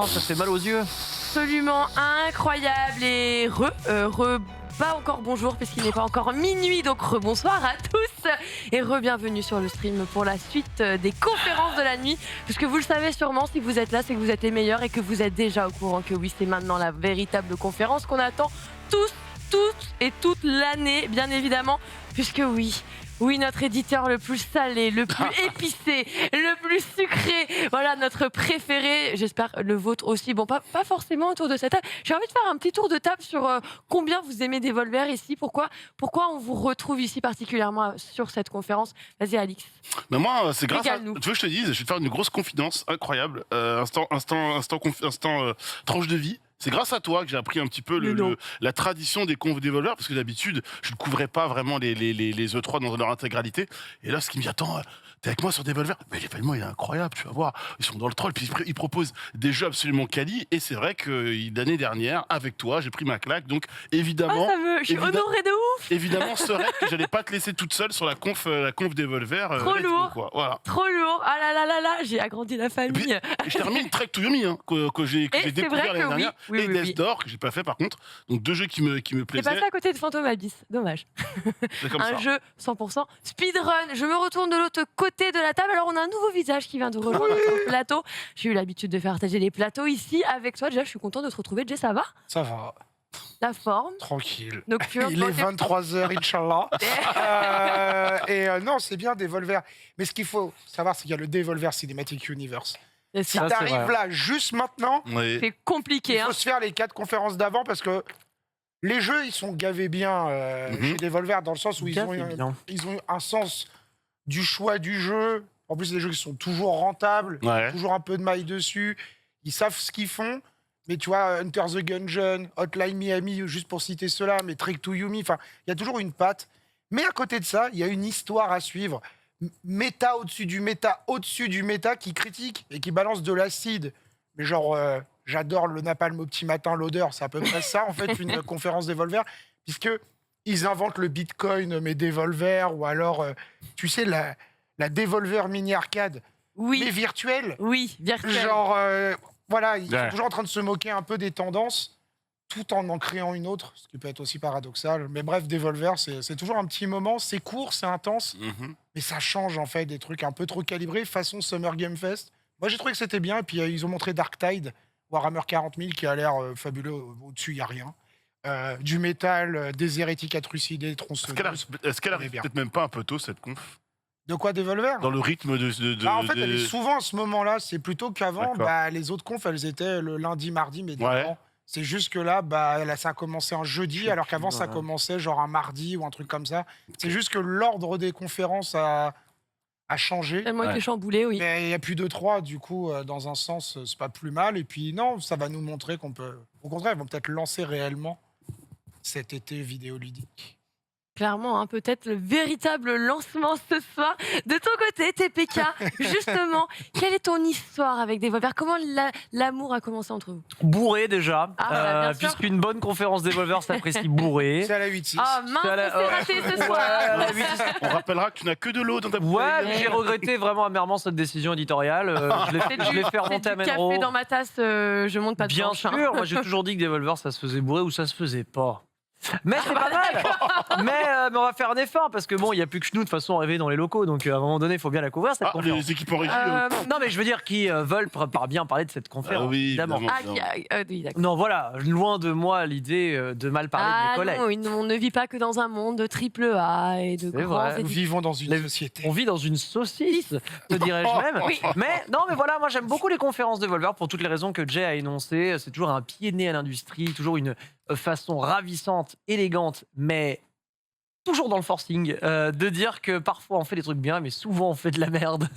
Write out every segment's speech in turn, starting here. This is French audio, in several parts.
ça fait mal aux yeux. Absolument incroyable et pas encore bonjour puisqu'il n'est pas encore minuit, donc rebonsoir à tous et re-bienvenue sur le stream pour la suite des conférences de la nuit, puisque vous le savez sûrement, si vous êtes là, c'est que vous êtes les meilleurs et que vous êtes déjà au courant que oui, c'est maintenant la véritable conférence qu'on attend tous, toutes et toute l'année, bien évidemment, puisque oui, notre éditeur le plus salé, le plus épicé, le plus sucré, voilà notre préféré, j'espère le vôtre aussi. Bon, pas forcément autour de cette table. J'ai envie de faire un petit tour de table sur combien vous aimez Devolver ici, pourquoi on vous retrouve ici particulièrement sur cette conférence. Vas-y Alix. Mais moi, c'est grâce à... Tu Régale-nous. veux que je te dise, je vais te faire une grosse confidence incroyable, instant tranche de vie. C'est grâce à toi que j'ai appris un petit peu la tradition des confs Devolver, parce que d'habitude, je ne couvrais pas vraiment les E3 dans leur intégralité. Et là, ce qui me dit, attends, t'es avec moi sur Devolver? Mais l'événement, il est incroyable, tu vas voir. Ils sont dans le troll, puis ils proposent des jeux absolument quali. Et c'est vrai que l'année dernière, avec toi, j'ai pris ma claque. Donc, évidemment... je suis honorée de ouf. Évidemment, serait que j'allais pas te laisser toute seule sur la conf Devolver. Trop lourd. Quoi. Voilà. Trop lourd. Ah là, j'ai agrandi la famille. Et je termine Trek to Yomi, que j'ai découvert l'année dernière. Oui, et Death Door, que j'ai pas fait par contre. Donc deux jeux qui me T'es plaisaient. passé à côté de Phantom Abyss, dommage. C'est comme Un ça. jeu 100% speedrun. Je me retourne de l'autre côté de la table. Alors on a un nouveau visage qui vient de rejoindre notre plateau. J'ai eu l'habitude de faire partager les plateaux ici avec toi. Déjà, je suis content de te retrouver. Jay, ça va? Ça va, La forme tranquille. nocturne. Il est 23h, Inch'Allah. Non, c'est bien Devolver. Mais ce qu'il faut savoir, c'est qu'il y a le Devolver Cinematic Universe. C'est Si ça. t'arrives vrai. là juste maintenant, Oui. C'est compliqué. il Hein. faut se faire les 4 conférences d'avant parce que les jeux, ils sont gavés bien chez Devolver dans le sens où ils ont eu un sens du choix du jeu. En plus, les jeux qui sont toujours rentables, Ouais. toujours un peu de maille dessus. Ils savent ce qu'ils font. Mais tu vois, Hunter the Gungeon, Hotline Miami, juste pour citer cela, mais Trek to Yomi, enfin, il y a toujours une patte. Mais à côté de ça, il y a une histoire à suivre. Méta au-dessus du méta qui critique et qui balance de l'acide. Mais genre, j'adore le napalm au petit matin, l'odeur, c'est à peu près ça, en fait, une conférence Devolver, puisque ils inventent le Bitcoin, mais Devolver, ou alors, tu sais, la Devolver mini-arcade, mais Oui, virtuelle. oui, virtuel. Genre, voilà, ils Ouais. sont toujours en train de se moquer un peu des tendances, tout en créant une autre, ce qui peut être aussi paradoxal. Mais bref, Devolver, c'est toujours un petit moment, c'est court, c'est intense, Mhm. mais ça change en fait des trucs un peu trop calibrés, façon Summer Game Fest. Moi, j'ai trouvé que c'était bien, et puis ils ont montré Dark Tide, Warhammer 40 000, qui a l'air fabuleux, au-dessus, il n'y a rien. Du métal, des hérétiques à trucider, tronçonneuses. Est-ce qu'elle On est arrive bien. peut-être même pas un peu tôt, cette conf? De quoi Devolver? Dans le rythme En fait, elle est souvent à ce moment-là. C'est plutôt qu'avant, D'accord. les autres confs, elles étaient le lundi, mardi, mais Ouais. d'avant. C'est juste que là, là, ça a commencé un jeudi, alors qu'avant, ça commençait genre un mardi ou un truc comme ça. C'est juste que l'ordre des conférences a changé. Tellement été Ouais. chamboulé, oui. Mais il n'y a plus de 3, du coup, dans un sens, c'est pas plus mal. Et puis, non, ça va nous montrer qu'on peut. Au contraire, ils vont peut-être lancer réellement cet été vidéoludique. Clairement, hein, peut-être le véritable lancement ce soir. De ton côté, TPK, justement, quelle est ton histoire avec Devolver? Comment l'amour a commencé entre vous? Bourré déjà, Bien sûr. puisqu'une bonne conférence Devolver s'apprécie bourré. C'est à la 8-6. Ah mince, C'est à la- c'est raté ce Ouais, soir. à la 8. On rappellera que tu n'as que de l'eau dans ta Ouais, bouteille. mais j'ai regretté vraiment amèrement cette décision éditoriale. Je l'ai fait C'est remonter à du Menro. café dans ma tasse, je monte pas de Bien planche, hein. sûr, moi j'ai toujours dit que Devolver ça se faisait bourrer ou ça se faisait pas. Mais c'est pas mal. Mais on va faire un effort parce que bon, il n'y a plus que nous de toute façon rêver dans les locaux, donc à un moment donné, il faut bien la couvrir cette Ah, conférence. les équipes en régie. Non mais je veux dire qui veulent bien parler de cette conférence. oui, évidemment. évidemment. Oui, d'accord. Non voilà, loin de moi l'idée de mal parler de mes collègues. Non, oui, on ne vit pas que dans un monde de triple A et de C'est grands vrai. Nous éditeurs. vivons dans une Les- société. On vit dans une saucisse, te dirais-je même. Oui. Mais non, mais voilà, moi j'aime beaucoup les conférences Devolver pour toutes les raisons que Jay a énoncées. C'est toujours un pied de nez à l'industrie, toujours une façon ravissante, élégante, mais toujours dans le forcing, de dire que parfois on fait des trucs bien, mais souvent on fait de la merde.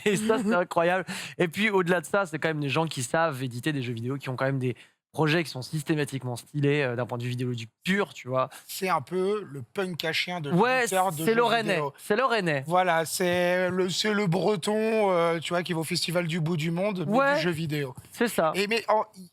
Et ça, c'est incroyable. Et puis au-delà de ça, c'est quand même des gens qui savent éditer des jeux vidéo, qui ont quand même des projets qui sont systématiquement stylés d'un point de vue vidéoludique pur, tu vois. C'est un peu le punk à chien de Ouais, l'éditeur de c'est jeux le Rennais. vidéo. C'est le Rennais. Voilà, c'est le breton, tu vois, qui va au Festival du bout du monde, mais Ouais. du jeu vidéo. C'est ça. Mais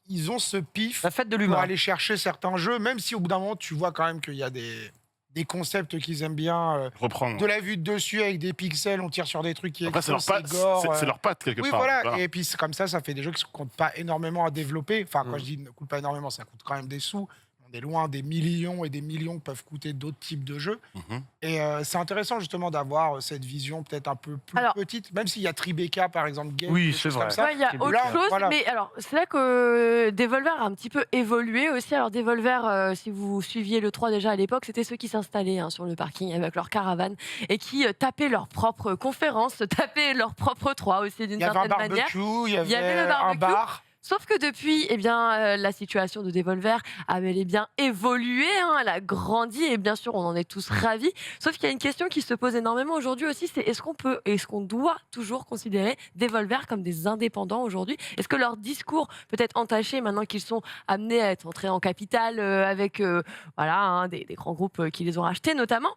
ils ont ce pif La fête de pour l'humain. aller chercher certains jeux, même si au bout d'un moment, tu vois quand même qu'il y a des des concepts qu'ils aiment bien. Reprendre. De la vue de dessus avec des pixels, on tire sur des trucs qui Après, c'est leur explosent, patte, c'est gore. c'est leur patte quelque Oui, part. voilà. Et puis c'est comme ça fait des jeux qui ne coûtent pas énormément à développer. Enfin, quand Mm. je dis ne coûtent pas énormément, ça coûte quand même des sous. On est loin des millions et des millions que peuvent coûter d'autres types de jeux. Mhm. Et c'est intéressant justement d'avoir cette vision peut-être un peu plus Alors- petite, même s'il y a Tribeca par exemple, Game, Oui, des c'est choses vrai. comme ça. Ouais, il y a c'est autre là, chose, voilà. mais alors c'est là que Devolver a un petit peu évolué aussi. Alors Devolver, si vous suiviez le 3 déjà à l'époque, c'était ceux qui s'installaient sur le parking avec leur caravane et qui tapaient leurs propres conférences, tapaient leur propre 3 aussi d'une Il y avait un certaine manière. barbecue, il y avait avait le un barbecue. bar. Sauf que depuis, la situation de Devolver a bel et bien évolué, elle a grandi et bien sûr, on en est tous ravis. Sauf qu'il y a une question qui se pose énormément aujourd'hui aussi, c'est est-ce qu'on doit toujours considérer Devolver comme des indépendants aujourd'hui? Est-ce que leur discours peut être entaché maintenant qu'ils sont amenés à être entrés en capital avec des grands groupes qui les ont rachetés notamment?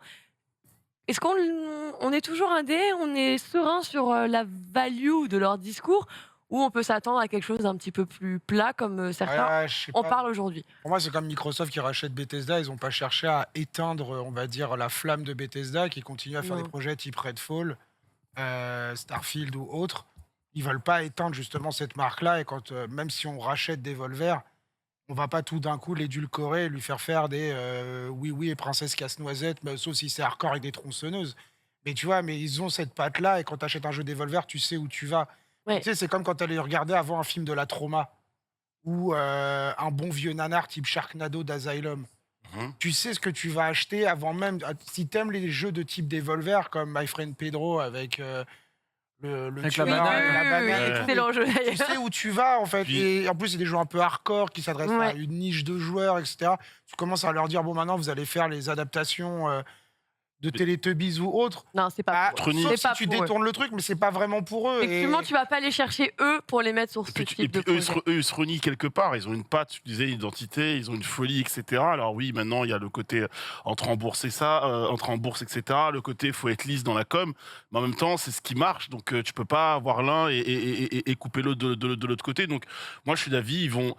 Est-ce qu'on est toujours indé, on est serein sur la value de leur discours? Ou on peut s'attendre à quelque chose d'un petit peu plus plat, comme certains Ouais, je sais en pas. parlent aujourd'hui. Pour moi, c'est comme Microsoft qui rachète Bethesda. Ils n'ont pas cherché à éteindre, on va dire, la flamme de Bethesda, qui continue à faire Non. des projets type Redfall, Starfield ou autres. Ils veulent pas éteindre justement cette marque-là. Et quand, même si on rachète Devolver, on va pas tout d'un coup l'édulcorer et lui faire faire des oui oui et princesse casse-noisette, sauf si c'est hardcore avec des tronçonneuses. Mais tu vois, mais ils ont cette patte-là. Et quand tu achètes un jeu Devolver, tu sais où tu vas. Ouais. Tu sais, c'est comme quand tu allais regarder avant un film de la trauma ou un bon vieux nanar type Sharknado d'Asylum. Mhm. Tu sais ce que tu vas acheter avant même. Si t'aimes les jeux de type Devolver, comme My Friend Pedro avec le Avec la tueur, banane. la banane et Ouais. tout, Excellent jeu tu d'ailleurs. sais où tu vas en fait. Puis- Et en plus, c'est des jeux un peu hardcore qui s'adressent à Ouais. une niche de joueurs, etc. Tu commences à leur dire bon, maintenant vous allez faire les adaptations de Teletubbies ou autres. Non, c'est pas Ah, pour eux. Tronic. sauf C'est si pas tu pour eux. détournes le truc, mais c'est pas vraiment pour eux. Effectivement, Et- tu vas pas aller chercher eux pour les mettre sur ce Et puis, type de eux, projet. ils se renient quelque part. Ils ont une patte, tu disais, une identité, ils ont une folie, etc. Alors oui, maintenant, il y a le côté entrer en bourse et ça, entrer en bourse, etc. Le côté, faut être lisse dans la com. Mais en même temps, c'est ce qui marche. Donc, tu peux pas avoir l'un et couper l'autre de l'autre côté. Donc, moi, je suis d'avis, ils vont...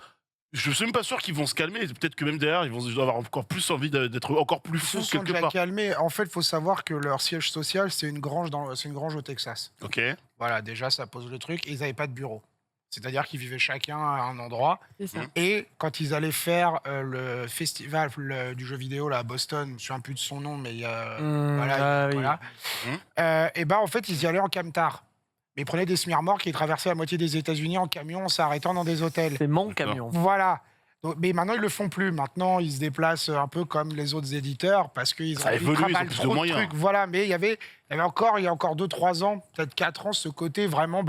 Je suis même pas sûr qu'ils vont se calmer. Peut-être que même derrière, ils vont avoir encore plus envie d'être encore plus Ils se fous sont quelque déjà part. calmés. En fait, il faut savoir que leur siège social, c'est une grange au Texas. Ok. Voilà, déjà, ça pose le truc. Et ils n'avaient pas de bureau. C'est-à-dire qu'ils vivaient chacun à un endroit. C'est ça. Et quand ils allaient faire le festival du jeu vidéo là, à Boston, je ne me souviens plus de son nom, mais voilà. oui. voilà. Et ben en fait, ils y allaient en camtar. Mais ils prenaient des smirmorques et ils traversaient la moitié des États-Unis en camion en s'arrêtant dans des hôtels. C'est mon camion. Voilà. Donc, mais maintenant, ils le font plus. Maintenant, ils se déplacent un peu comme les autres éditeurs parce qu'ils Ça a évolué, ils ont travaillent plus trop de de moyens. trucs. Voilà. Mais il y avait il y a encore 2-3 ans, peut-être 4 ans, ce côté vraiment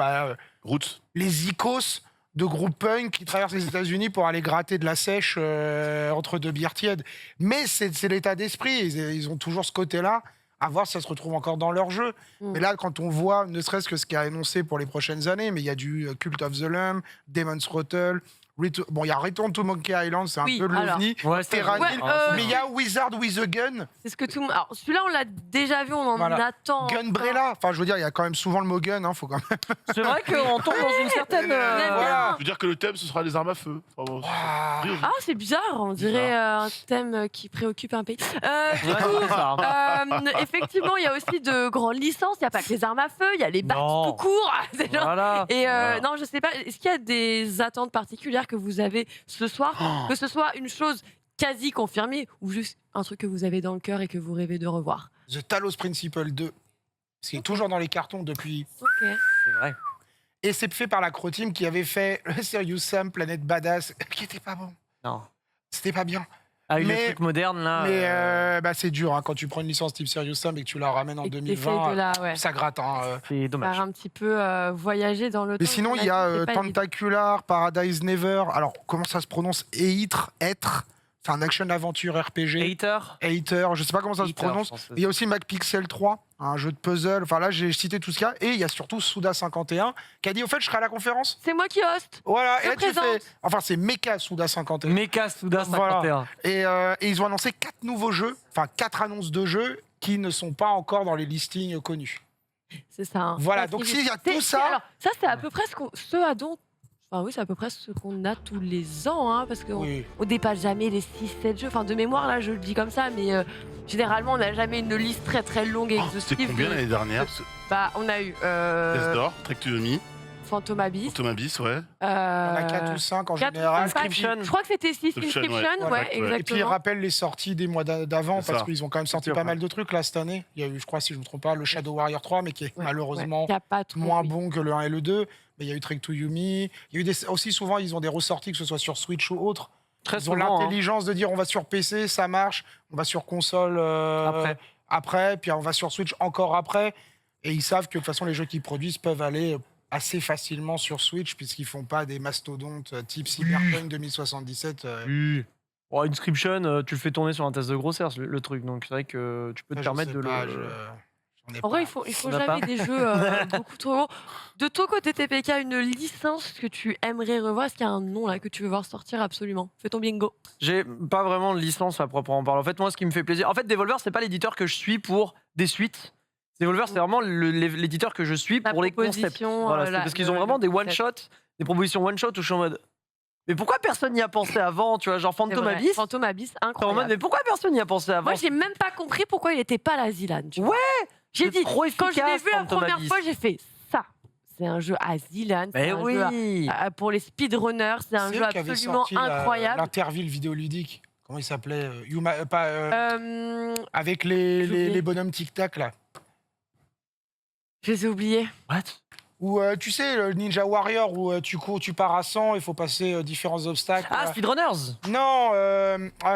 Roots. les icos de groupes punk qui traversent les États-Unis pour aller gratter de la sèche entre deux bières tièdes. Mais c'est l'état d'esprit. Ils ont toujours ce côté-là. À voir si ça se retrouve encore dans leur jeu. Mm. Mais là, quand on voit, ne serait-ce que ce qui a annoncé pour les prochaines années, mais il y a du Cult of the Lamb, Demon's Throttle, bon, il y a Return to Monkey Island, c'est un Oui, peu de alors. l'OVNI. Ouais, c'est Terranil, vrai. Ouais, Ah, mais il y a Wizard with a Gun, C'est ce que tout le monde. Alors, celui-là, on l'a déjà vu, on en Voilà. attend. Gunbrella. Enfin, je veux dire, il y a quand même souvent le mot gun, faut quand même. C'est vrai qu'on tombe dans une certaine. Voilà. Je veux dire que le thème, ce sera les armes à feu. Enfin, bon, Ah. rire. Ah, c'est bizarre, on dirait un thème qui préoccupe un pays. Du Ouais, coup, c'est ça. effectivement, il y a aussi de grandes licences. Il n'y a pas que les armes à feu, il y a les battes Non. tout court. C'est genre- Voilà. Et Voilà. non, je sais pas, est-ce qu'il y a des attentes particulières que vous avez ce soir? Que ce soit une chose quasi confirmée ou juste un truc que vous avez dans le cœur et que vous rêvez de revoir? The Talos Principle 2. C'est toujours dans les cartons depuis. Ok. C'est vrai. Et c'est fait par la Croteam qui avait fait le Serious Sam, Planète Badass, qui était pas bon. Non. C'était pas bien. Avec Mais- les trucs modernes là. Mais c'est dur hein, quand tu prends une licence type Serious Sam et que tu la ramènes en Et que t'essayes 2020. de la, ouais, Ça gratte. Hein. C'est dommage. faire un petit peu voyager dans le temps. Mais sinon, il y a Tentacular, Paradise Never. Alors, comment ça se prononce? Être. C'est un action-aventure RPG. Hater. Hater, je sais pas comment ça se Hater, prononce. je pense que Il y a aussi MacPixel 3, un jeu de puzzle. Enfin là, j'ai cité tout ce qu'il y a. Et il y a surtout Souda51 qui a dit au fait, je serai à la conférence. C'est moi qui host. Voilà. Je Et là, tu présente. fais. Enfin, c'est Mecha Souda51. Mecha Suda Voilà. 51. Et ils ont annoncé 4 nouveaux jeux, enfin 4 annonces de jeux qui ne sont pas encore dans les listings connus. C'est ça. hein. Voilà, Ça, donc c'est- s'il y a c'est- tout c'est- ça. Alors, ça, c'est à peu près Enfin, oui, c'est à peu près ce qu'on a tous les ans, hein, parce qu'on Oui. on dépasse jamais les 6-7 jeux. Enfin, de mémoire, là, je le dis comme ça, mais généralement, on n'a jamais une liste très très longue et Oh, c'était exhaustive. combien l'année dernière Bah, on a eu Test d'or, Trek to Yomi, Phantom Abyss. Phantom Abyss, ouais. On a 4 ou 5 en 4 général. ou 5. Inscription. Je crois que c'était 6 Inscription, Inscription, ouais. ouais, Ouais. Et puis ils exactement. rappellent les sorties des mois d'avant C'est parce ça. qu'ils ont quand même sorti sûr, pas ouais. mal de trucs là cette année. Il y a eu, je crois, si je ne me trompe pas, le Shadow Warrior 3, mais qui est Ouais, malheureusement ouais, qui a pas trop, moins oui. bon que le 1 et le 2. Mais il y a eu Trek to Yomi. Il y a eu aussi souvent, ils ont des ressorties, que ce soit sur Switch ou autre. Très Ils ont souvent. hein. l'intelligence de dire on va sur PC, ça marche. On va sur console après, puis on va sur Switch encore après. Et ils savent que de toute façon, les jeux qu'ils produisent peuvent aller assez facilement sur Switch, puisqu'ils font pas des mastodontes type Cyberpunk 2077. Oh, Inscription, tu le fais tourner sur un test de grossesse, le truc. Donc c'est vrai que tu peux te Je permettre sais de pas, le. j'en ai En vrai, pas. il faut On a jamais pas. des jeux beaucoup trop gros. De ton côté, TPK, une licence que tu aimerais revoir? Est-ce qu'il y a un nom là que tu veux voir sortir absolument? Fais ton bingo. J'ai pas vraiment de licence à proprement parler. En fait, moi, ce qui me fait plaisir. En fait, Devolver, c'est pas l'éditeur que je suis pour des suites. Devolver, c'est vraiment l'éditeur que je suis La pour les concepts. proposition, Voilà, c'est parce qu'ils ont vraiment des one-shots, des propositions one-shot où je suis en mode. Mais pourquoi personne n'y a pensé avant? Tu vois, genre C'est Phantom vrai. Abyss. Phantom Abyss, T'es en mode, incroyable. mais pourquoi personne n'y a pensé avant? Moi, j'ai même pas compris pourquoi il était pas là, Zilan. tu vois. Ouais, J'ai c'est dit, trop quand je l'ai efficace, vu la Phantom première Abyss. fois, j'ai fait ça. C'est un jeu à Zilan. C'est Mais un jeu oui. pour les speedrunners. C'est un C'est jeu eux qui avaient absolument sorti incroyable. l'Interville vidéoludique. Comment il s'appelait Euh, avec j'ai oublié. les bonhommes tic-tac, là. je les ai oubliés. What? Ou tu sais, le Ninja Warrior, où tu cours, tu pars à 100, il faut passer différents obstacles. Ah, là. Speedrunners. Non,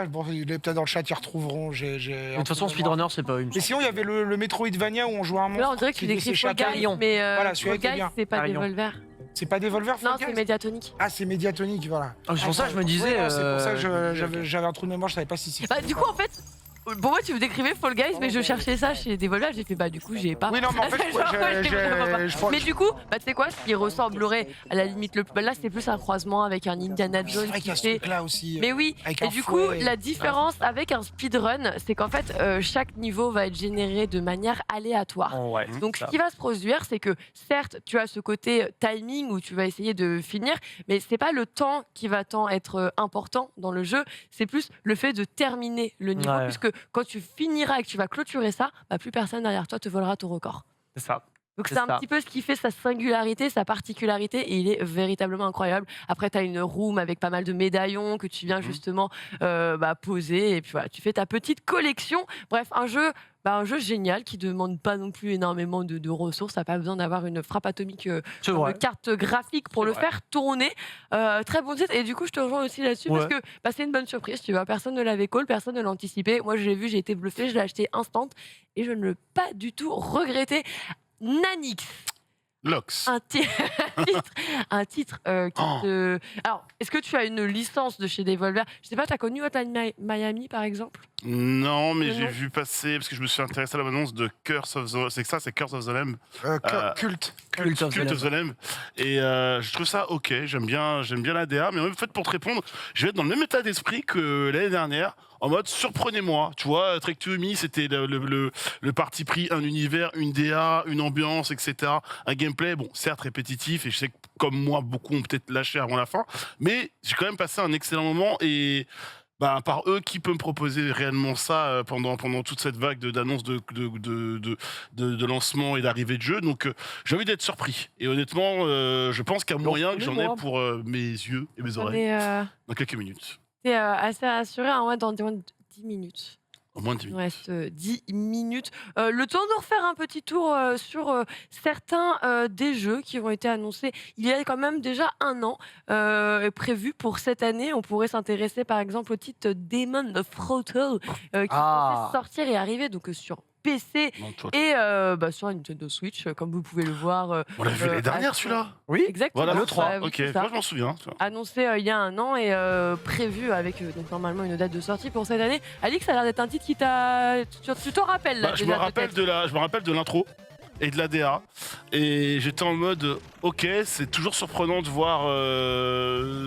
bon, il est peut-être dans le chat, ils retrouveront. Mais de toute façon, Speedrunners, c'est pas une. Mais sinon, il y avait le Metroidvania où on jouait un monstre. Là, on dirait que tu qui devait décris Fall s'échapper. Guys, Carillon. mais Voilà, celui-là Fall était Guys, bien. c'est pas Carillon. Devolver. C'est pas Devolver, Non, Fall c'est Guys Mediatonic. Ah, c'est Mediatonic, voilà. Ah, c'est pour ça que je me disais. Ouais, non, c'est pour ça que ok. j'avais un trou de mémoire, je savais pas si c'était. Bah, du coup, en fait, pour moi, tu me décrivais Fall Guys, mais je cherchais ça chez Devolver. J'ai fait, bah, du coup, j'ai pas. Oui, non, mais en fait, Genre, j'ai vraiment pas. je crois- Mais du coup, bah, tu sais quoi, ce qui ressemblerait à la limite le plus. Bah, là, c'est plus un croisement avec un Indiana C'est Jones vrai qu'il y qui a ce fait. truc-là aussi. Mais oui, avec et un du fouet. coup, la différence avec un speedrun, c'est qu'en fait, chaque niveau va être généré de manière aléatoire. Oh, ouais. Donc, ça. ce qui va se produire, c'est que certes, tu as ce côté timing où tu vas essayer de finir, mais c'est pas le temps qui va tant être important dans le jeu, c'est plus le fait de terminer le niveau, Ouais. puisque quand tu finiras et que tu vas clôturer ça, bah, plus personne derrière toi te volera ton record. C'est ça. Donc C'est c'est un ça. petit peu ce qui fait sa singularité, sa particularité, et il est véritablement incroyable. Après, tu as une room avec pas mal de médaillons que tu viens justement poser, et puis voilà, tu fais ta petite collection. Bref, un jeu génial qui demande pas non plus énormément de ressources. T'as pas besoin d'avoir une frappe atomique C'est de vrai. carte graphique pour C'est le vrai. faire tourner. Très bon titre. Et du coup, je te rejoins aussi là-dessus Ouais. parce que c'est une bonne surprise. Tu vois, personne ne l'avait call, personne ne l'anticipait. Moi, je l'ai vu, j'ai été bluffé, je l'ai acheté instant et je ne l'ai pas du tout regretté. Nanix, Lox. un titre qui Oh. te. Alors, est-ce que tu as une licence de chez Devolver? Je sais pas, t'as connu Hotline Miami par exemple? Non, mais Non. j'ai vu passer, parce que je me suis intéressé à la bande-annonce de Curse of the... C'est Curse of the Lamb. Culte. Cult of the Cult Lamb. of the Lamb. Et je trouve ça ok, j'aime bien la DA, mais en fait, pour te répondre, je vais être dans le même état d'esprit que l'année dernière, en mode surprenez-moi. Tu vois, Trek to Yomi, c'était le parti pris, un univers, une DA, une ambiance, etc. Un gameplay, bon, certes répétitif, et je sais que comme moi, beaucoup ont peut-être lâché avant la fin, mais j'ai quand même passé un excellent moment et. Bah, par eux, qui peut me proposer réellement ça pendant toute cette vague d'annonces de lancement et d'arrivée de jeu. Donc j'ai envie d'être surpris. Et honnêtement, je pense qu'il y a moyen que j'en ai pour mes yeux et mes oreilles dans quelques minutes. T'es assez rassuré, hein, ouais, dans 10 minutes. Au moins 10 Il nous minutes. reste 10 minutes. Le temps de refaire un petit tour sur certains des jeux qui ont été annoncés il y a quand même déjà un an prévu pour cette année. On pourrait s'intéresser par exemple au titre Demon of Throttle qui est censé sortir et arriver donc sur PC Non, toi, et sur la Nintendo Switch, comme vous pouvez le voir. on l'a vu l'année dernière à- celui-là. Oui. Exactement. Voilà, le 3. Ouais, oui, Ok, c'est ça. moi je m'en souviens. tu vois. Annoncé il y a un an et prévu avec donc normalement une date de sortie pour cette année. Alix, ça a l'air d'être un titre qui t'a. Tu t'en rappelles là, Bah, je déjà, me rappelle peut-être. je me rappelle de l'intro et de la DA et j'étais en mode ok, c'est toujours surprenant de voir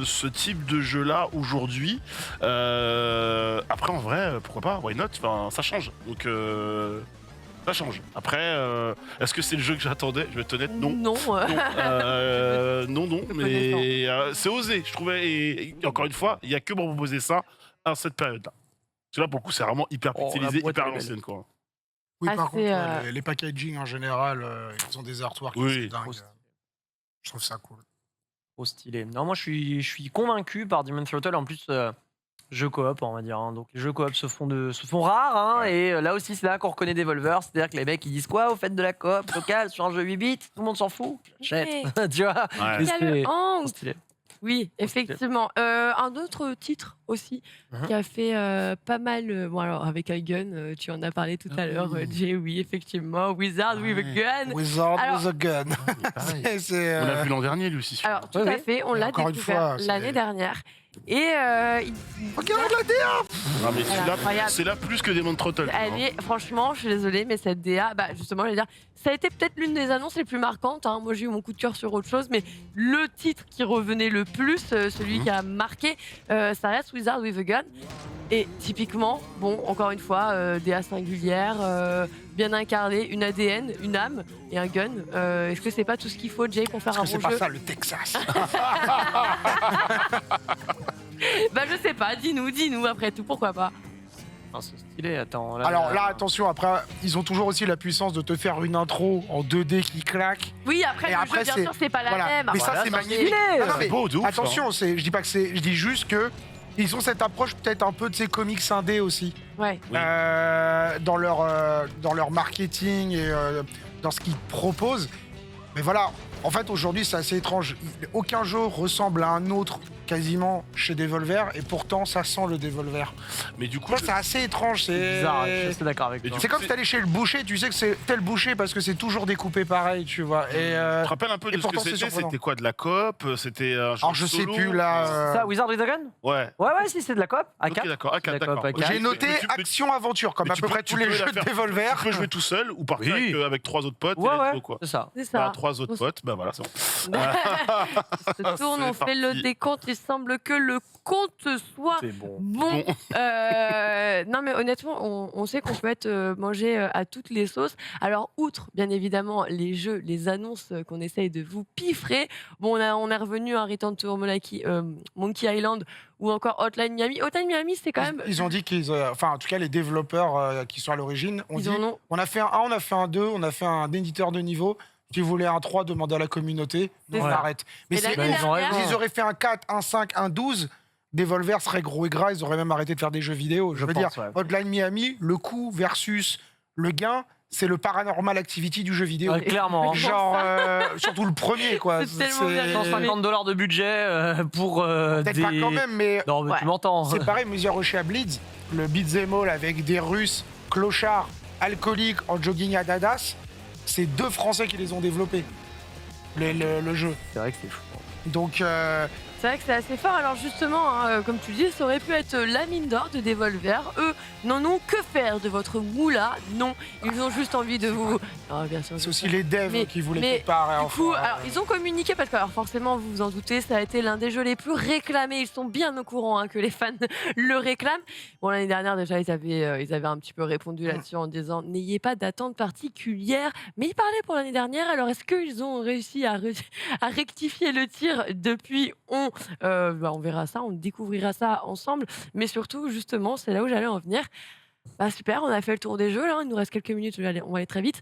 ce type de jeu là aujourd'hui. Après en vrai pourquoi pas, why not, enfin, ça change donc ça change. Après est-ce que c'est le jeu que j'attendais? Je vais être honnête, non. Non. Non, mais c'est osé, je trouvais. Et encore une fois, il n'y a que pour proposer ça à cette période-là. Parce que là, pour le coup, c'est vraiment hyper Oh, la pixelisé, boîte hyper à est belle. l'ancienne, quoi. Oui, par Assez, contre, les packaging en général, ils ont des artworks Oui, c'est dingue. trop stylé. Je trouve ça cool. Trop stylé. Non, moi je suis convaincu par Demon Throttle. En plus, jeux coop, on va dire. Hein. Donc les jeux coop se font rares. Hein, Ouais. Et là aussi, c'est là qu'on reconnaît Devolver. C'est-à-dire que les mecs ils disent quoi au fait de la coop locale sur un jeu 8 bits. Tout le monde s'en fout. J'achète. Tu vois. Ouais. Et Il y a c'est le trop Hang. stylé. Oui, effectivement. Un autre titre aussi Mhm. qui a fait pas mal. Bon, alors avec un gun, tu en as parlé tout à l'heure, Jay. Oui, effectivement. Wizard with a gun. Wizard Alors- with a gun. Pareil. C'est, On l'a vu l'an dernier, lui aussi. celui-là. Alors, tout Oui, à oui. fait, on l'a Encore une découvert fois, c'est- l'année dernière. Et Regarde la DA. Ah, mais celui-là, incroyable. c'est là plus que Demon Throttle. elle est, franchement, je suis désolée, mais cette DA, bah, justement, je vais dire, ça a été peut-être l'une des annonces les plus marquantes. Hein. Moi, j'ai eu mon coup de cœur sur autre chose, mais le titre qui revenait le plus, celui qui a marqué, ça reste Wizard with a Gun. Et typiquement, bon, encore une fois, DA singulière, bien incarnée, une ADN, une âme et un gun. Est-ce que c'est pas tout ce qu'il faut, Jay, pour faire Parce un que c'est bon pas jeu? ça le Texas. Bah, je sais pas, dis-nous, après tout, pourquoi pas. Ah, c'est stylé. Attends. Alors là, attention, après, ils ont toujours aussi la puissance de te faire une intro en 2D qui claque. Oui, après, Et le après, jeu, bien c'est- sûr, c'est pas la voilà. même. Mais ça, Voilà, c'est ça, magnifique. stylé. Non, non, mais C'est beau, de ouf, attention, je dis pas que c'est, je dis juste que ils ont cette approche peut-être un peu de ces comics indés aussi. Ouais. Oui. Dans leur marketing et dans ce qu'ils proposent. Mais voilà, en fait, aujourd'hui, c'est assez étrange. Aucun jeu ressemble à un autre quasiment chez Devolver, et pourtant, ça sent le Devolver. Mais du coup, Ça, c'est assez étrange. C'est bizarre. Je suis assez d'accord avec Mais toi. du C'est comme C'est- si t'allais chez le boucher, tu sais que c'est tel boucher parce que c'est toujours découpé pareil, tu vois. Et je te rappelle un peu et de ce que pourtant, c'est c'était. surprenant. C'était quoi, de la coop? C'était un jeu alors, je sais solo plus là. Ça, Wizard with a Gun. Ouais. Ouais, si c'est de la coop. À Ok, 4. d'accord. Ah, C'est la d'accord. coop à Ok. quatre. J'ai noté Mais tu- mais- action-aventure, comme mais à tu peu peux- près tu tous les peux la jeux de faire- Devolver. Tu peux jouer tout seul ou partir Oui. avec 3 autres potes. Ouais, et let's ouais. go, quoi. C'est ça. C'est Voilà, ça. 3 autres potes, bah voilà, c'est bon. On se tourne, on C'est fait le parti. décompte. Il semble que le compte soit C'est bon. bon. Bon. Non, mais honnêtement, on sait qu'on peut être mangé à toutes les sauces. Alors, outre, bien évidemment, les jeux, les annonces qu'on essaye de vous piffrer, bon, on est revenu à Return to Monkey Island ou encore Hotline Miami. Hotline Miami, c'est quand même. Ils ont dit qu'ils, enfin en tout cas les développeurs qui sont à l'origine, ont Ils dit en ont. on a fait un 1, on a fait un 2, on a fait un éditeur de niveau. Si vous voulez un 3, demandez à la communauté. C'est On ça. arrête. Mais Et c'est l'année ils ont dernière, raison. s'ils auraient fait un 4, un 5, un 12, Devolver serait gros et gras, ils auraient même arrêté de faire des jeux vidéo. Je veux pense, dire, ouais. Hotline Miami, le coût versus le gain, c'est le Paranormal Activity du jeu vidéo. Ouais, clairement. hein. Genre, surtout le premier, quoi. C'est tellement bien joué. 150 $ de budget pour Peut-être des. pas quand même, mais Non, mais Ouais. tu m'entends. c'est pareil, Monsieur chez Blitz, le beat'em all avec des Russes, clochards, alcooliques, en jogging à Dadas, c'est 2 Français qui les ont développés, le jeu. C'est vrai que c'est fou. Donc, C'est vrai que c'est assez fort. Alors justement, hein, comme tu le dis, ça aurait pu être la mine d'or de Devolver. Eux n'en ont que faire de votre moula. Non, ils ont juste envie de vous. Ah, bien sûr. c'est aussi les devs Mais- qui voulaient mais quelque part. Du coup, alors, ils ont communiqué parce que alors, forcément, vous vous en doutez, ça a été l'un des jeux les plus réclamés. Ils sont bien au courant hein, que les fans le réclament. Bon, l'année dernière, déjà, ils avaient un petit peu répondu là-dessus en disant n'ayez pas d'attente particulière. Mais ils parlaient pour l'année dernière. Alors, est-ce qu'ils ont réussi à rectifier le tir depuis on verra ça, on découvrira ça ensemble. Mais surtout, justement, c'est là où j'allais en venir. Bah, super, on a fait le tour des jeux. Là, il nous reste quelques minutes. On va aller très vite.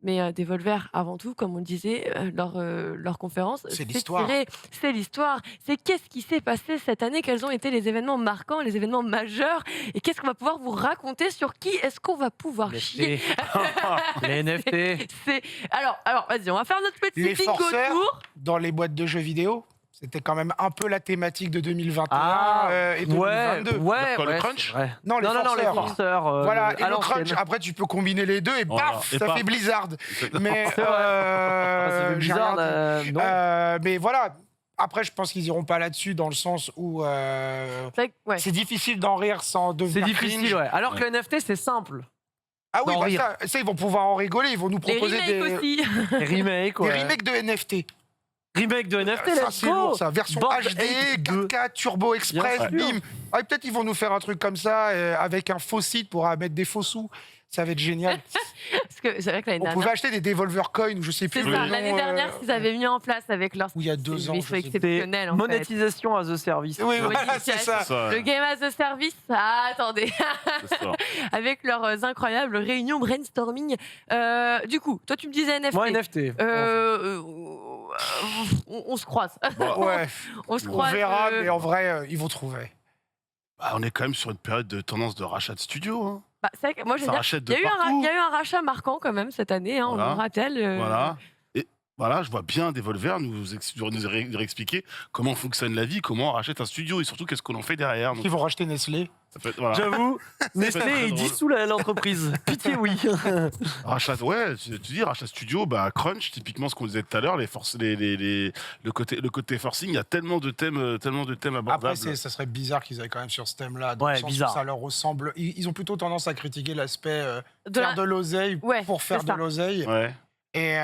Mais Devolver, avant tout, comme on le disait, leur conférence, C'est l'histoire. C'est l'histoire. C'est qu'est-ce qui s'est passé cette année, quels ont été les événements marquants, les événements majeurs, et qu'est-ce qu'on va pouvoir vous raconter sur qui est-ce qu'on va pouvoir chier. Les NFT. Alors, vas-y, on va faire notre petit Les bingo forceurs. tour. Dans les boîtes de jeux vidéo, c'était quand même un peu la thématique de 2021 Ah, et ouais, 2022. ouais, Quoi, le ouais, crunch c'est vrai. Non, les Non, les forceurs. forceurs. Voilà, à et le l'ancienne. crunch, après tu peux combiner les deux et Voilà. paf, Et ça paf. fait Blizzard. Mais, C'est vrai. Ah, ça fait j'ai bizarre. rien dit. Non. Mais voilà, après je pense qu'ils iront pas là-dessus dans le sens où C'est vrai que- ouais. c'est difficile d'en rire sans C'est devenir difficile, cringe. ouais. Alors que le NFT, c'est simple. Ah oui, d'en bah rire. ça, ils vont pouvoir en rigoler, ils vont nous Les proposer remakes aussi. Les remakes, des ouais. remakes de NFT. Remake de NFT, Ça, let's c'est go. lourd, ça. Version Board HD, 8.2. 4K, Turbo Express, Bien sûr. bim. Ah, peut-être ils vont nous faire un truc comme ça, avec un faux site pour mettre des faux sous. Ça va être génial. Parce que c'est vrai que l'année On pouvait dernière. acheter des Devolver Coins ou je sais plus. C'est le ça, nom, l'année dernière, ce qu'ils avaient mis en place avec leur. Ou il y a 2 ans. Ils je sont sais plus. exceptionnels en fait. Monétisation as a service. Oui, Oui, voilà, c'est ça. Ça, Le Game as a Service, attendez, c'est ça. avec leurs incroyables réunions brainstorming. Du coup, toi tu me disais NFT. Moi, NFT. On se croise. Ouais, On se on croise. verra, mais en vrai, ils vont trouver. Bah, on est quand même sur une période de tendance de rachat de studio. Hein. Bah, c'est vrai que moi, je veux Ça dire, rachète il y, de a eu partout. il y a eu un rachat marquant quand même cette année, hein, Voilà. on le rappelle. Voilà. Et voilà, je vois bien Devolver nous expliquer comment fonctionne la vie, comment on rachète un studio et surtout qu'est-ce qu'on en fait derrière. Donc, Ils vont racheter Nestlé. ça peut être, voilà. J'avoue, très Nestlé est drôle. dissous l'entreprise. Pitié, oui. Rachat, ouais, tu dis rachat studio, bah Crunch, typiquement ce qu'on disait tout à l'heure, le côté forcing, il y a tellement de thèmes abordables. Après, ça serait bizarre qu'ils aillent quand même sur ce thème-là. dans Ouais, le sens où bizarre. Ça leur ressemble. Ils ont plutôt tendance à critiquer l'aspect De faire la- de l'oseille Ouais, pour faire c'est de ça. l'oseille. Ouais. Et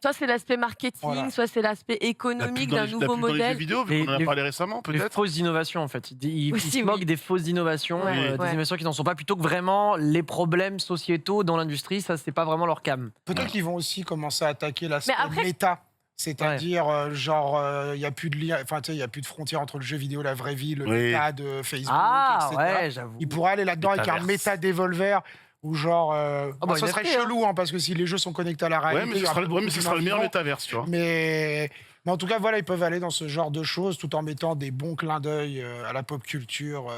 Soit c'est l'aspect marketing, Voilà. soit c'est l'aspect La pub économique dans d'un les- la nouveau pub dans les jeux modèle. vidéo, vu qu'on en a Les- parlé récemment, Les peut-être. fausses innovations, en fait. Ils Aussi, se oui. moquent des fausses innovations, Ouais, des ouais. innovations qui n'en sont pas, plutôt que vraiment les problèmes sociétaux dans l'industrie. Ça, c'est pas vraiment leur cam. peut-être qu'ils vont aussi commencer à attaquer l'aspect Mais après- méta. C'est-à-dire, il n'y a plus de lien, enfin, tu sais, il n'y a plus de frontière entre le jeu vidéo, la vraie vie, le Oui. méta de Facebook, Ah, etc. ouais, j'avoue. Ils pourraient aller là-dedans avec un Métaverse. méta Devolver ou genre. Ah bah, ça une serait NFT, hein. chelou, hein, parce que si les jeux sont connectés à la réalité. Ouais, mais il y ce aura sera, beaucoup ouais, mais ce sera le meilleur d'humains métaverse, tu vois. Mais en tout cas, voilà, ils peuvent aller dans ce genre de choses tout en mettant des bons clins d'œil à la pop culture.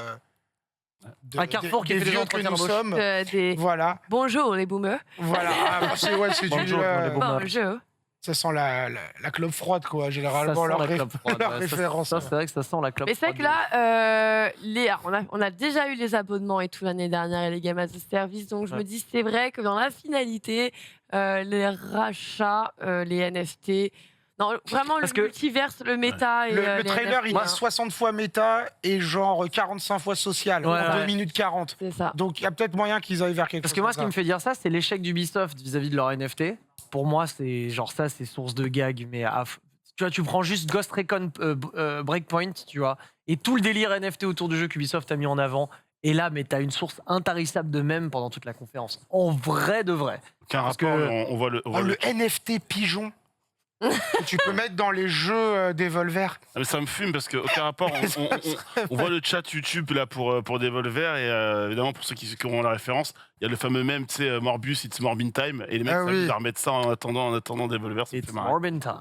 Un Carrefour qui des fait des vieux que entretiens nous d'embauche. sommes. Des... Voilà, Bonjour les boomers. voilà. Ah, bah, c'est du. Bonjour, les boomers. Bonjour. Ça sent la clope froide, quoi, Ça généralement. sent leur la ré- clope froide. leur ouais. référence. Ça, c'est vrai que ça sent la clope Mais c'est vrai que froide. là, on a déjà eu les abonnements et tout l'année dernière et les Game as a Service, donc je Ouais. me dis c'est vrai que dans la finalité, les rachats, les NFT, non vraiment Parce le que- multiverse, le méta et Le les trailer, NFT, il hein. est 60 fois méta et genre 45 fois social, Ouais, en 2 ouais. minutes 40. C'est ça. Donc il y a peut-être moyen qu'ils aillent vers quelque Parce chose que moi, comme ce qui me fait dire ça, c'est l'échec d'Ubisoft vis-à-vis de leur NFT. Pour moi, c'est genre ça, c'est source de gag. Mais tu vois, tu prends juste Ghost Recon Breakpoint, tu vois, et tout le délire NFT autour du jeu qu'Ubisoft a mis en avant. Et là, mais t'as une source intarissable de mèmes pendant toute la conférence. En vrai de vrai. Aucun Parce rapport, que- on voit le. on voit ça. le- Le NFT pigeon que tu peux mettre dans les jeux Devolver. Ah, mais ça me fume parce qu'aucun rapport. On voit le chat YouTube là pour Devolver et évidemment pour ceux qui auront la référence, il y a le fameux mème, tu sais, Morbus, It's Morbin Time et les mecs Ah s'amusent oui. à remettre ça en attendant Devolver, ça me It's fait marrer. Morbin Time.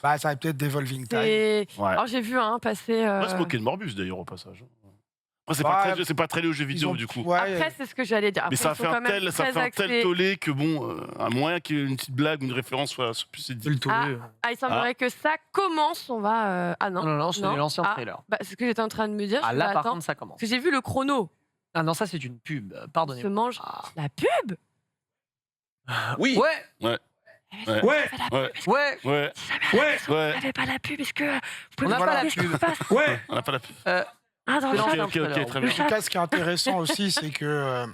Bah, ça va peut-être Devolving Time. C'est- Ouais. Alors j'ai vu passer. On va se moquer de Morbus d'ailleurs au passage. Après, Ouais. c'est pas très lié aux jeux Ils vidéo ont- du coup. ouais, Après, c'est ce que j'allais dire. Mais Après, ça ils sont fait quand un même tel, ça très fait un tel axés- tollé que bon, à moyen qu'il y ait une petite blague, une référence soit plus C'est le tollé. Ah, il semblerait que ça commence. On va. Ah non. Non, non, c'est Non. l'ancien Ah. trailer. Bah, c'est ce que j'étais en train de me dire. Ah je là, me dis, par attends, contre, ça commence. parce que j'ai vu le chrono. Ah non, ça, c'est une pub. Se Pardonnez-moi. mange Ah. la pub. Oui. Ouais, Ouais. Ouais. Ouais. ouais. Ouais. Vous Ouais. n'avez pas la pub. Est-ce que vous pouvez On n'a me pas la dire ce qui pub. se passe Ouais. On n'a pas la pub. Ah, dans le C'est chat. l'ancien Ok, ok, trailer. très Le bien. En tout cas, ce qui est intéressant aussi, c'est que,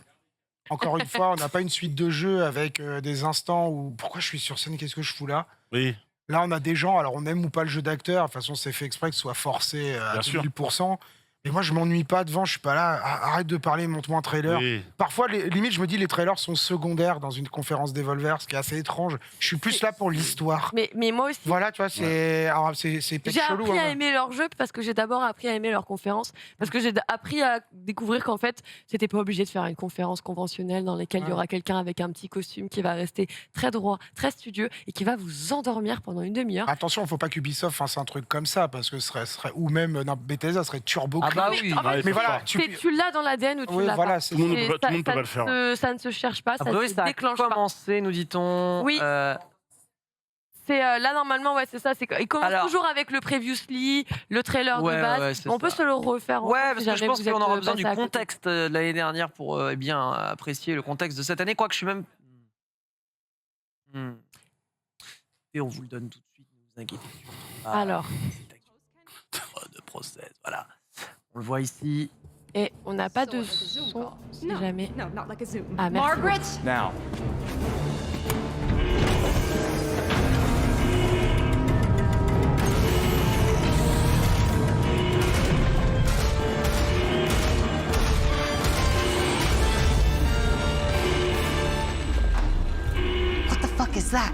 encore une fois, on n'a pas une suite de jeux avec des instants où pourquoi je suis sur scène, qu'est-ce que je fous là? Oui. Là, on a des gens, alors on aime ou pas le jeu d'acteur, de toute façon, c'est fait exprès que ce soit forcé à Bien sûr. 2000%. Mais moi, je m'ennuie pas devant, je suis pas là, arrête de parler, montre-moi un trailer. Oui. Parfois, limite, je me dis, les trailers sont secondaires dans une conférence Devolver, ce qui est assez étrange. Je suis plus là pour l'histoire. Mais moi aussi. Voilà, tu vois, c'est peut-être J'ai chelou. appris à hein. aimer leur jeu parce que j'ai d'abord appris à aimer leur conférence. Parce que j'ai appris à découvrir qu'en fait, c'était pas obligé de faire une conférence conventionnelle dans laquelle il y aura quelqu'un avec un petit costume qui va rester très droit, très studieux et qui va vous endormir pendant une demi-heure. Attention, faut pas qu'Ubisoft fasse un truc comme ça, parce que ce serait ou même Bethesda serait turbo Ah clean. bah Mais oui. en fait, Ouais, Mais faut voilà, pas. tu l'as dans l'ADN ou tu oui, l'as voilà, pas. c'est Tout le monde Et peut pas- tout le monde peut pas le faire. Ça ne se cherche pas, ça Après, ne oui, se ça a déclenche pas. commencé, nous dit-on. Oui. C'est là normalement ouais c'est ça, il commence Alors- toujours avec le previously, le trailer Ouais, de base. ouais, c'est On peut ça. se le refaire. Ouais, ensemble parce si que je jamais pense vous qu'on êtes, aura besoin du passé à côté. contexte de l'année dernière pour bien apprécier le contexte de cette année. Quoique je suis même. Et on vous le donne tout de suite, ne vous inquiétez pas. Alors. De process, voilà. On le voit ici. Et on n'a pas de son, si No. jamais. No, not like a Zoom. Ah, merci Margaret! Now, is that?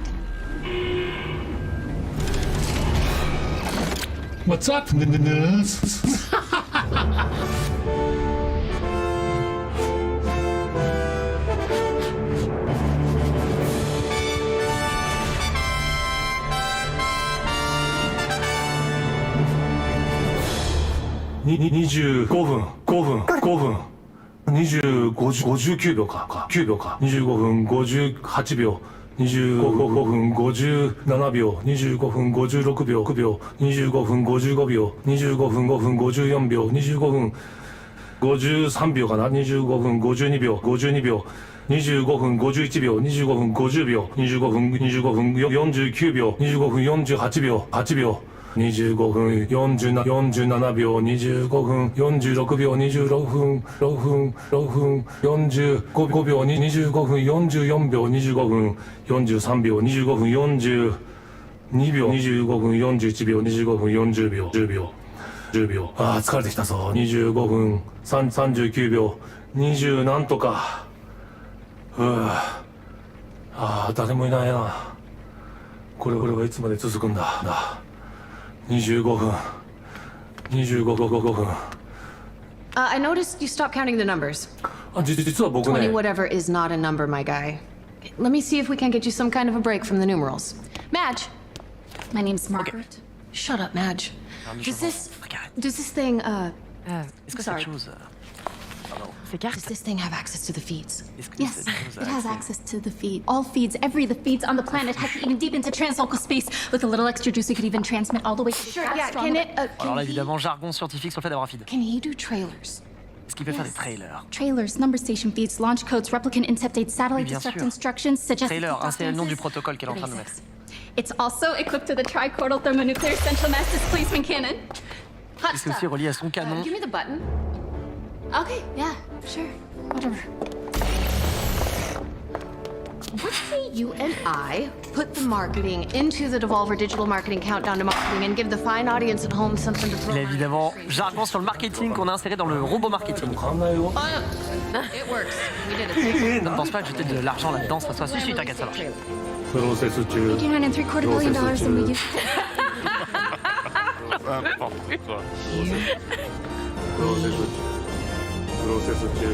What's up, nerds? 25分、5分、5分。20、59秒か。9秒か。25分、58秒。25分57秒、25分56秒、9秒、25分55秒、25分5分54秒、25分53秒かな、25分52秒、52秒、25分51秒、25分50秒、25分49秒、25分48秒、8秒、25分47秒、25分46秒、26分45秒、25分44秒、25分43秒、25分42秒、25分41秒、25分40秒、10秒。ああ、疲れてきたぞ。25分39秒、20なんとか。ああ、誰もいないな。これはいつまで続くんだ。25分。I noticed you stopped counting the numbers. あ、実は僕 20 ね。 whatever is not a number, my guy. Okay, let me see if we can get you some kind of a break from the numerals. Madge! My name's Margaret. Shut up, Madge. Does this thing, Est-ce que Sorry. cette chose... C'est carte. does this thing have access to the feeds? Est-ce que Yes, cette chose it has accès- access to the feed. All feeds, every the feeds on the planet, heck, even deep into translocal space. With a little extra juice, we could even transmit all the way to the Sure, craft yeah, strong can of it, Alors là, évidemment, jargon scientifique sur le fait d'avoir un feed. can he do trailers? Est-ce qu'il peut faire des Yes. trailers? Trailers, number station feeds, launch codes, replicant incept dates, satellite Oui, bien destruct sûr. instructions, suggested Trailer, hein, c'est le nom du dances. protocole qu'elle est en train de mettre. It's also equipped with a trichordal thermonuclear central mass displacement cannon. Hot Et c'est aussi stuff. relié à son canon. Give me the button. Okay, yeah, sure, whatever. What say you and I put the marketing into the Devolver Digital Marketing Countdown to Marketing and give the fine audience at home something to throw Il y a around évidemment in the jargon sur le marketing qu'on a inséré dans le robot marketing. 変わんないよ。 It works. We did it. Je ne pense pas que jeter de l'argent là-dedans, ça soit... Si, si, t'inquiète, ça marche. プロセス中。 $89.75 billion and we use N'importe quoi. プロセス中。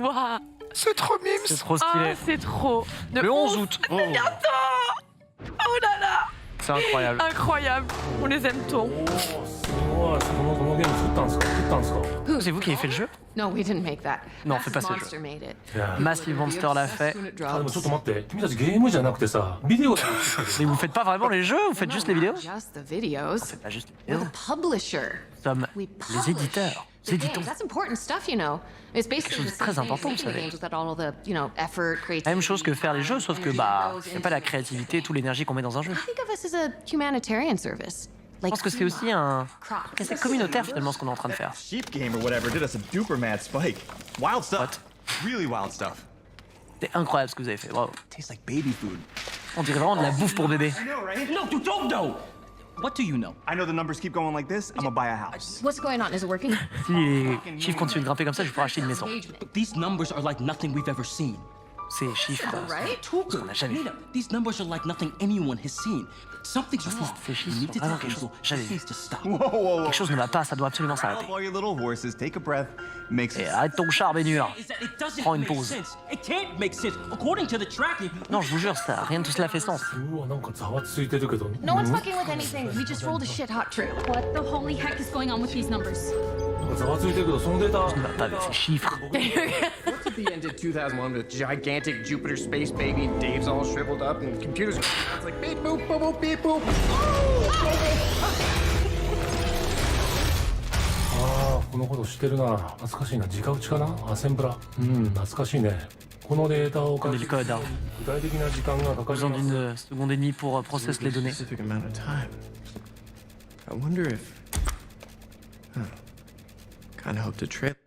Waouh. C'est trop mimes. C'est trop Ah, stylé. c'est trop. Le 11 août. Oh. Oh là là. C'est incroyable. Incroyable. On les aime tant. おお、すごい。このゲーム作ったんですか？ Who? c'est vous qui avez fait le jeu? No, we didn't make that. Non, Massive fais pas ce jeu. Monster made it. いや Massive Monster l'a fait. When it あでも drops. ちょっと待って君たちゲームじゃなくてさビデオだよ Mais vous faites pas vraiment les jeux, vous faites juste les vidéos? Just the videos. C'est pas juste les We're vidéos. the publisher. Nous sommes We les publish éditeurs. the Les éditons. games. That's important stuff, you know. It's basically chose the de same très thing important, as vous making savez. games without all the, effort, creativity. La même chose que faire les jeux, sauf que energy bah, goes c'est pas la into it. créativité, toute l'énergie qu'on met dans un jeu. I think of us as a humanitarian service. Je pense que c'est aussi un. C'est communautaire finalement ce qu'on est en train de faire. Sheep game or whatever did us a duper mad spike. Wild stuff. Really wild stuff. C'est incroyable ce que vous avez fait, bravo. Tastes like baby food. On dirait vraiment de la bouffe pour bébé. I know, right? No, you don't know. What do you know? I know the numbers keep going like this. I'm gonna buy a house. What's going on? Is it working? Si les chiffres continuent de grimper comme ça, je vais pouvoir acheter une maison. Engagement. But these numbers are like nothing we've ever seen. Ces chiffres, Right? ce qu'on n'a jamais vu. Nina, these numbers are like nothing anyone has seen. Something's wrong. Ces chiffres You need sont to vraiment tell quelque chose Hazel que jamais this vu. needs to stop. Whoa, whoa, whoa. Quelque chose ne va pas, ça doit absolument Up s'arrêter. all your little horses, take a breath, make some Et arrête ton char, Bénur. Is that it doesn't Prends une make pause. sense. It can't make sense. According to the tracking, Non, je vous jure, ça, rien de tout cela fait sens. うわなんかざわついてるけど No one's fucking with anything. We just rolled a shit hot trip. What the holy heck is going on with these numbers? なんかざわついてるけどそのデータ Ça ne va pas avec ces chiffres. What's at the end of 2001 with gigantic Jupiter space baby and Dave's all shriveled up and computers are it's like beep boop boop boop beep boop. ああこのこと知ってるな懐かしいな直打ちかなアセンブラ懐かしいねこのデータを書 On き est le code, hein. 具体的な時間がかかり Besoin ます d'une seconde et demie pour process les données. Specific amount of time. I wonder if. Kind of hope to trip.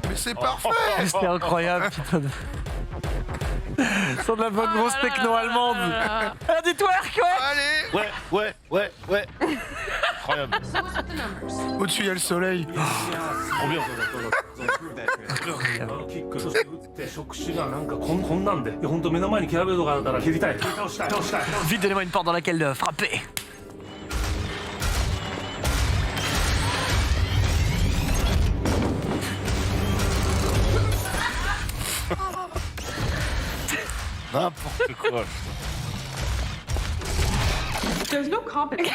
Mais c'est parfait. C'était incroyable, putain de. Sans de la bonne grosse techno allemande. Ah, du twerk, ouais. Allez. Ouais. Incroyable. So what's with the numbers? Au-dessus, il y a le soleil. Trop bien. prove that trailer. キックそして打って触手がなんかこんなんで本当目の前にキャラベルドがあったら蹴りたい倒したい Vite, donnez-moi une porte dans laquelle frapper. N'importe quoi. There's no competition.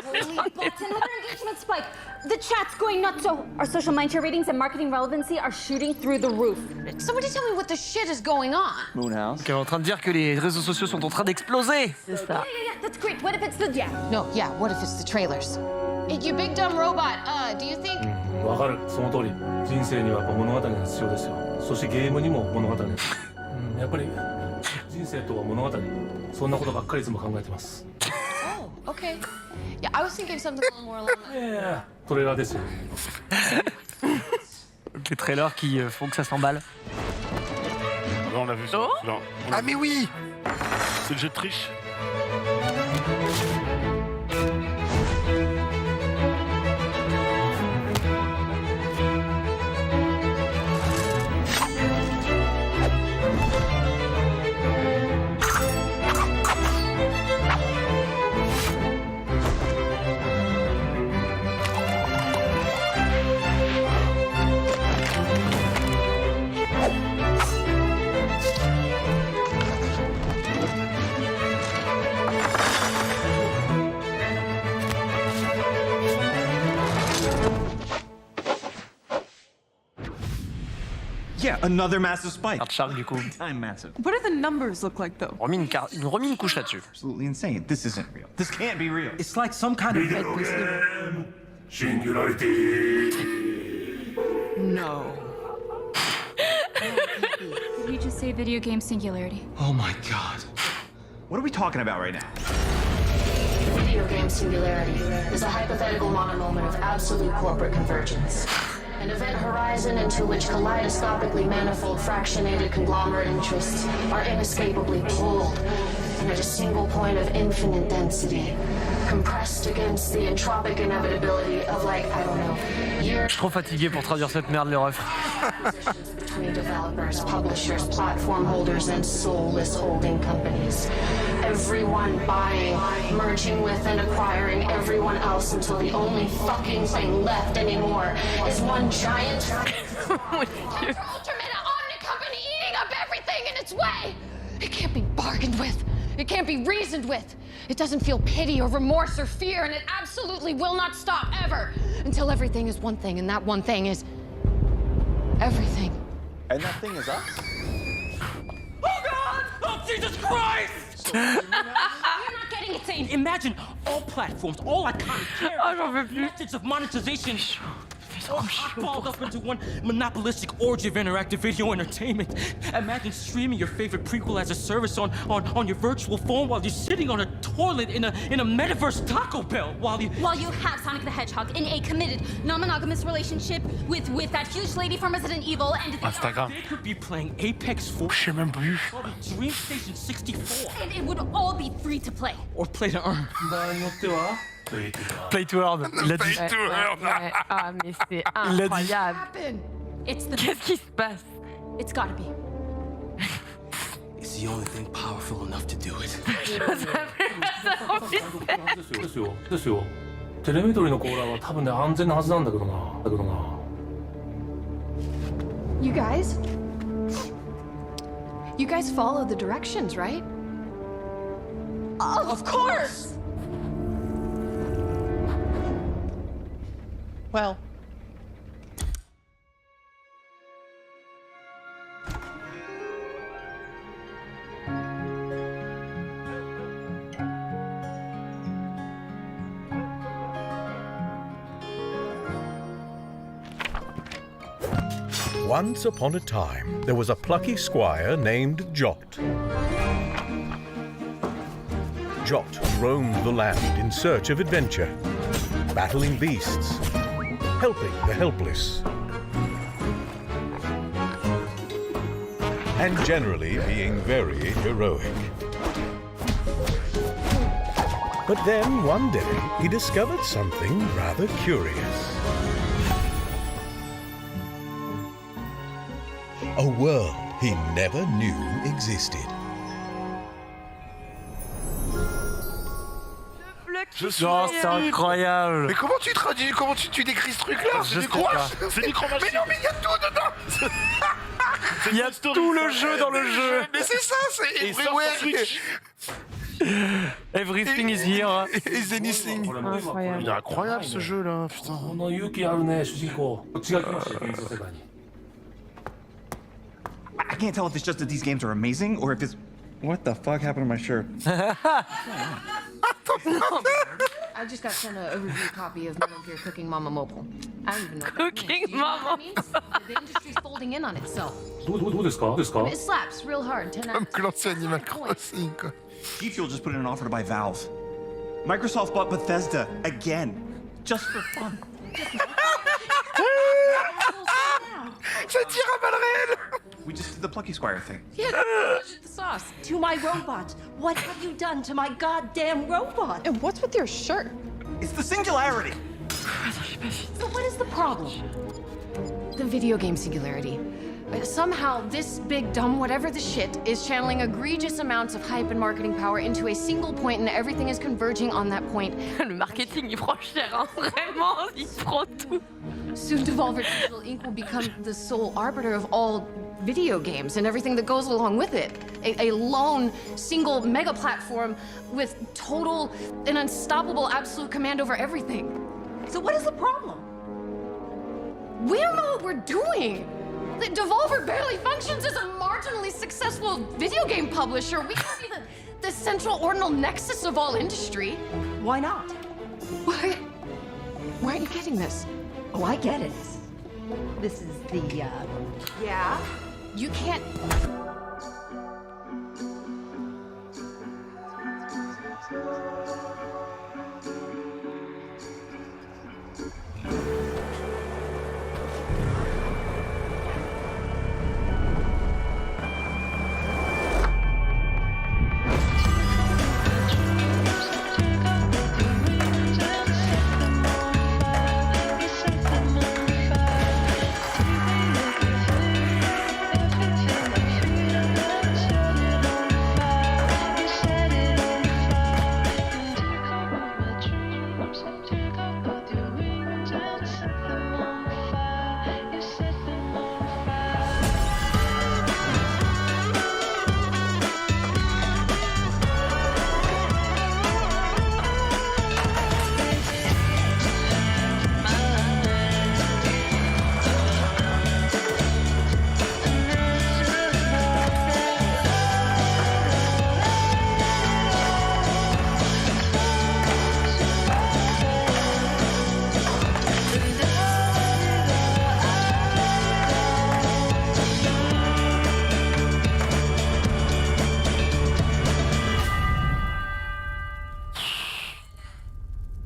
Holy butts, another engagement spike. The chat's going nuts, so our social mindshare ratings and marketing relevancy are shooting through the roof. Somebody tell me what the shit is going on. Moonhouse. Qui est en train de dire que les réseaux sociaux sont en train d'exploser. C'est ça. Yeah, that's great. What if it's the No, yeah, what if it's the trailers? Hey, you big dumb robot, do you think... わかるその通り人生にはやっぱ物語が必要ですよそしてゲームにも物語やっぱり人生とは物語そんなことばっかりいつも考えてます Oh, okay. Yeah, I was thinking something a little more along the... いやいやトレーラーですよ Les trailers qui font que ça s'emballe. Là, on l'a vu ça. Oh. Là, Ah mais oui. c'est le jeu de triche. Yeah, another massive spike. Carte Shark du coup. Time massive. What do the numbers look like though? Remis une couche là-dessus. Absolutely insane. This isn't real. This can't be real. It's like some kind ofシンギュラリティ No. Did you just say video game singularity? Oh my god. What are we talking about right now? Video game singularity is a hypothetical monomoment of absolute corporate convergence. An event horizon into which kaleidoscopically manifold fractionated conglomerate interests are inescapably pulled at a single point of infinite density, compressed against the entropic inevitability of I don't know, years. Je suis trop fatigué pour traduire cette merde, les refs. Between developers, publishers, platform holders, and soulless holding companies. Everyone buying, merging with and acquiring everyone else until the only fucking thing left anymore is one giant ultimate omni company eating up everything in its way. It can't be bargained with. It can't be reasoned with. It doesn't feel pity or remorse or fear, and it absolutely will not stop ever until everything is one thing, and that one thing is everything. And that thing is us? Oh God! Oh Jesus Christ! You're not getting it, Zane. Imagine all platforms, all iconic Oh, j'en veux characters, plus. methods of monetization, all balled up into one monopolistic orgy of interactive video entertainment. Imagine streaming your favorite prequel as a service on your virtual phone while you're sitting on a toilet in a metaverse Taco Bell while you have Sonic the Hedgehog in a committed, non-monogamous relationship with that huge lady from Resident Evil and Instagram. They could be playing Apex 4. Je sais même plus. Or Dream Station 64. and it would all be free to play. Or Play to Earn. 場合によっては Play to earn. Il a dit. Play to earn. Ouais. Ah, mais c'est Il l'a dit. incroyable. Happen. It's the. Qu'est-ce qui se passe? It's gotta be. It's the only thing powerful enough to do it. ですよですよテレメトリのコーラーは多分ね安全なはずなんだけどなYou guys follow the directions, right? Of course. Well, Once upon a time, there was a plucky squire named Jot. Jot roamed the land in search of adventure, battling beasts, helping the helpless, and generally being very heroic. But then, one day, he discovered something rather curious. A world he never knew existed. Non, c'est incroyable. Mais comment tu décris ce truc-là? Je C'est du sais croche. pas. C'est Micro Mais non, mais il y a tout dedans. Il y a tout le jeu dans le jeu. Mais c'est ça, c'est Et sort sur everywhere. Switch. Everything is here. Is anything. Incroyable. Il est incroyable ce jeu là, putain. この勇気あるね主人公こっちが来ましたよ現実世界に I can't tell if it's just that these games are amazing or if it's. What the fuck happened to my shirt? I just got sent a review copy of Metal Gear Cooking Mama Mobile. I don't even know. What that Cooking means. Do you know what Mama. that means? The industry's folding in on itself. どうですか It slaps real hard. 10 out Comme of que 10. l'ancien Animal Crossing, quoi. G Fuel just put in an offer to buy Valve. Microsoft bought Bethesda again, just for fun. Ça tire à balles réelles. We just did the Plucky Squire thing. Yeah, the sauce. To my robot. What have you done to my goddamn robot? And what's with your shirt? It's the singularity. So what is the problem? The video game singularity. Somehow, this big dumb whatever the shit is channeling egregious amounts of hype and marketing power into a single point, and everything is converging on that point. Le marketing, il prend cher, hein. Vraiment, il prend tout. Soon, Devolver Digital Inc. will become the sole arbiter of all video games and everything that goes along with it. A lone, single mega platform with total and unstoppable absolute command over everything. So what is the problem? We don't know what we're doing. The Devolver barely functions as a marginally successful video game publisher. We can't be the central ordinal nexus of all industry. Why not? Why aren't you getting this? Oh, I get it. This is the, Yeah? You can't...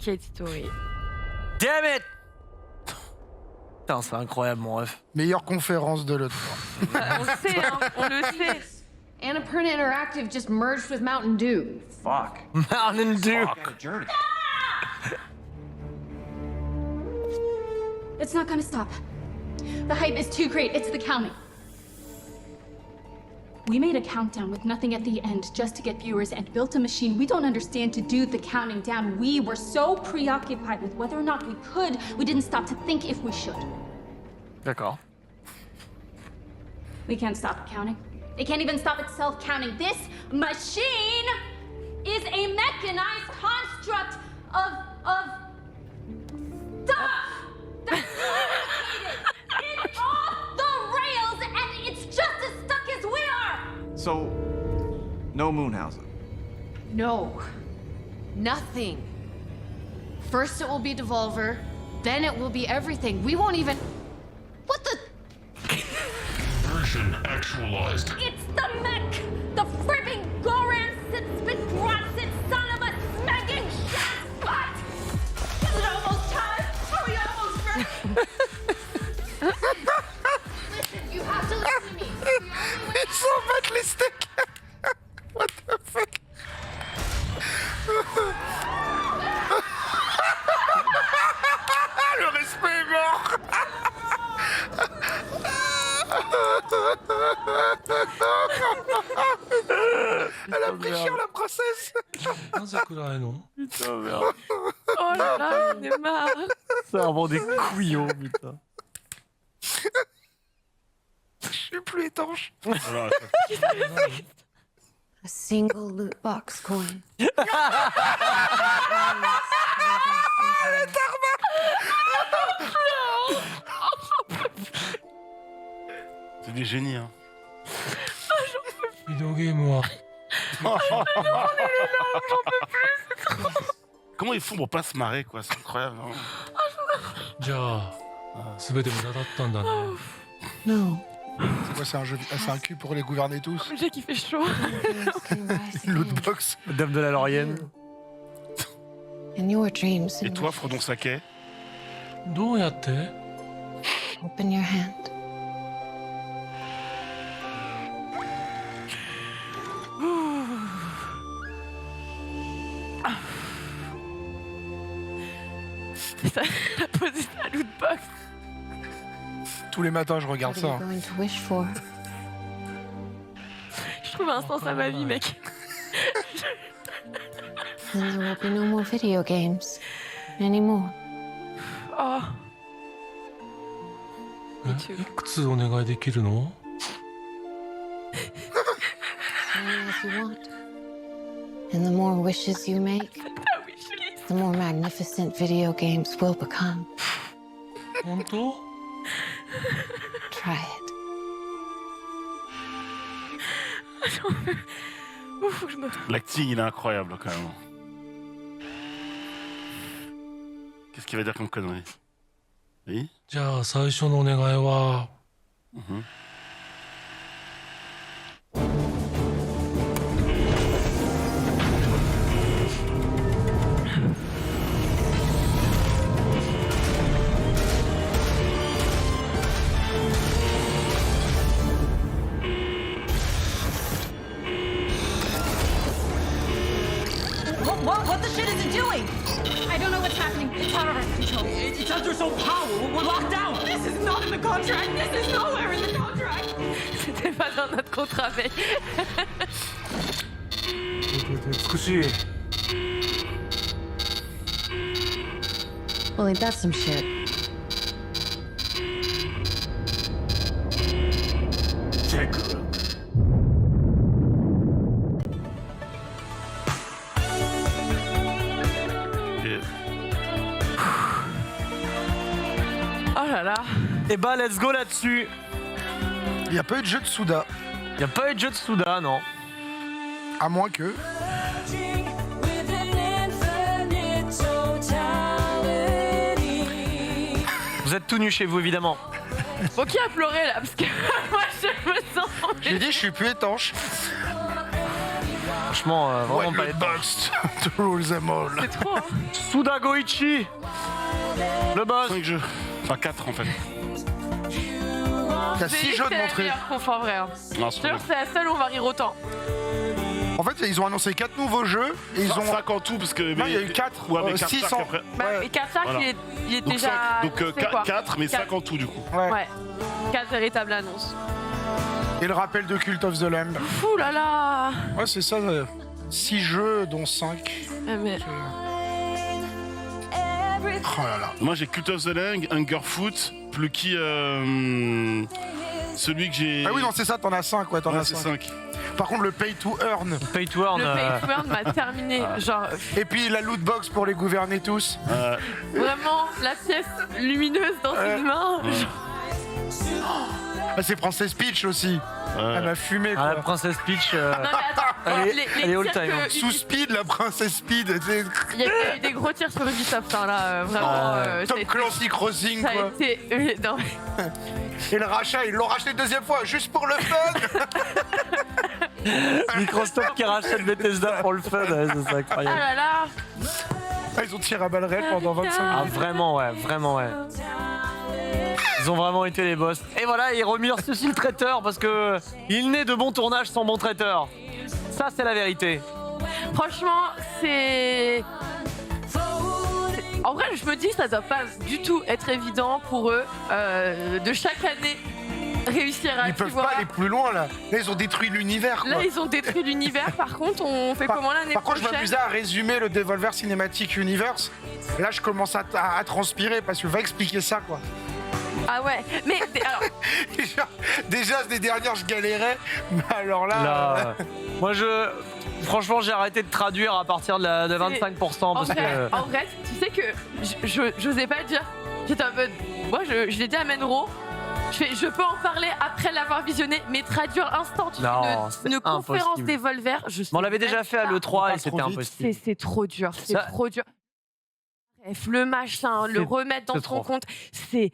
Kate Story. Damn it! Putain, c'est incroyable, mon ref. Meilleure conférence de l'E3. On le sait, hein, on le sait. Annapurna Interactive just merged with Mountain Dew. Fuck. Mountain Dew. Got a journey. It's not gonna stop. The hype is too great. It's the counting. We made a countdown with nothing at the end just to get viewers and built a machine we don't understand to do the counting down. We were so preoccupied with whether or not we could, we didn't stop to think if we should. D'accord. We can't stop counting. It can't even stop itself counting. This machine is a mechanized construct of stuff that's complicated. It's off the rails and it's just as stuck as we are. So, no Moonhausen. No. Nothing. First it will be Devolver, then it will be everything. We won't even... What the... Version actualized. It's the mech! The fribbing Goran Sitspit son of a smacking shot! Is it almost time? Are we almost ready? Listen, you have to listen to me. Ils s'en battent les steaks. What the fuck? Le respect est mort. Elle a pris cher la princesse. なぜくらいの Putain, merde. Oh là là, j'en ai marre. C'est vraiment des couillons, putain. Je suis plus étanche. Voilà, A single loot box coin. c'est des génies, hein. ビデオゲームは Comment ils font pour pas se marrer, quoi? C'est incroyable. Hein. じゃあ全て無駄だったんだね No. C'est quoi, c'est un jeu, c'est un cul pour les gouverner tous. J'ai kiffé chaud. Lootbox. Dame de la Laurienne. In your dreams. Et toi, Frodon Saquet? どうやって Open your hand. Ça a posé sa loot box. Tous les matins, je regarde What are ça. you going to wish for? Je trouve un sens à ma vie, mec. Then there will be no more video games. Anymore. Oh. えいくつお願いできるの As many as you want. And the more wishes you make, the more magnificent video games will become. 本当 Try it. Ouf, je me... L'acting, il est incroyable, quand même. Qu'est-ce qu'il va dire comme connerie? Oui? じゃあ最初のお願いは Mhm. What the shit is it doing? I don't know what's happening. It's out of our control. It's under its own power. We're locked down. This is not in the contract. This is nowhere in the contract. C'était pas dans notre contrat, mec. 美しい Well, ain't that some shit? Take a look. Oh là là. Et bah, let's go là-dessus. Il n'y a pas eu de jeu de Souda. Il n'y a pas eu de jeu de Souda, non. À moins que. Vous êtes tout nus chez vous, évidemment. Bon, qui a pleuré là? Parce que moi, je me sens. J'ai dit, je suis plus étanche. Franchement, vraiment What pas the les box to rule them all. C'est trop, hein. Suda Goichi, le boss. 5 jeux. Enfin 4 en fait. T'as 6 jeux de C'est la montrer. meilleure conf en vrai. Hein. Non, Je te jure, c'est la seule où on va rire autant. En fait, ils ont annoncé 4 nouveaux jeux et ils ont. 5 en tout parce que. Non, il y a eu 4. Ouais, mais 4 600. après. Bah, Ouais. et 4 Voilà. il est Donc, déjà. 5, donc c'est quoi 4, mais 5 4. en tout du coup. Ouais. Ouais. 4 véritables annonces. Et le rappel de Cult of the Lamb. Ouh là là. Ouais, c'est ça. 6 jeux, dont 5. Ah, mais... Oh là là. Moi j'ai Cult of the Lang, Hungerfoot, Plucky. Celui que j'ai. Ah oui, non, c'est ça, t'en as 5. Ouais, t'en Ouais, as c'est 5. 5. Par contre, le Pay to Earn. Pay to earn. Le Pay to Earn m'a terminé. Genre, Et puis la loot box pour les gouverner tous. vraiment, la pièce lumineuse dans une main. Ah, c'est Princess Peach aussi. Elle m'a fumé, Ah, la quoi. Princess Peach. Non, mais attends, Elle est- les elle est all tirs time, hein. que- Sous Speed, la Princess Speed. C'est Il y a eu des gros tirs sur Ubisoft, hein, là, vraiment. ça a Tom été- Clancy Crossing, Ça a quoi. été. Non, Et le rachat, ils l'ont racheté une deuxième fois, juste pour le fun. Microsoft qui rachète Bethesda pour le fun, ouais, ça, c'est ah incroyable. là là. Ah, ils ont tiré à balles réelles pendant 25 Ah, minutes. vraiment, ouais, vraiment, ouais. Ils ont vraiment été les boss. Et voilà, ils remercient aussi le traiteur parce que il n'est de bon tournage sans bon traiteur. Ça, c'est la vérité. Franchement, c'est. En vrai, je me dis, ça doit pas du tout être évident pour eux de chaque année réussir à. Ils tu peuvent vois. pas aller plus loin, là. Là, ils ont détruit l'univers, quoi. Là, ils ont détruit l'univers. Par contre, on fait comment l'année Par contre, je prochaine? m'amusais à résumer le Devolver Cinematic Universe. Là, je commence à transpirer parce que va expliquer ça, quoi. Ah ouais, mais alors, Déjà, les dernières, je galérais. Mais alors là. Là, moi, franchement, j'ai arrêté de traduire à partir de 25% en parce vrai, que. en vrai, tu sais que j'osais pas le dire. J'étais un peu. Moi, je l'ai dit à Menro. Je peux en parler après l'avoir visionné, mais traduire instant Non, c'est une conférence impossible. des Volver, je sais Mais on l'avait déjà même fait à pas. l'E3 et Pas c'était trop vite. impossible. C'est trop dur, c'est Ça- trop dur. Bref, le machin, le C'est- remettre dans c'est son trop. compte, c'est.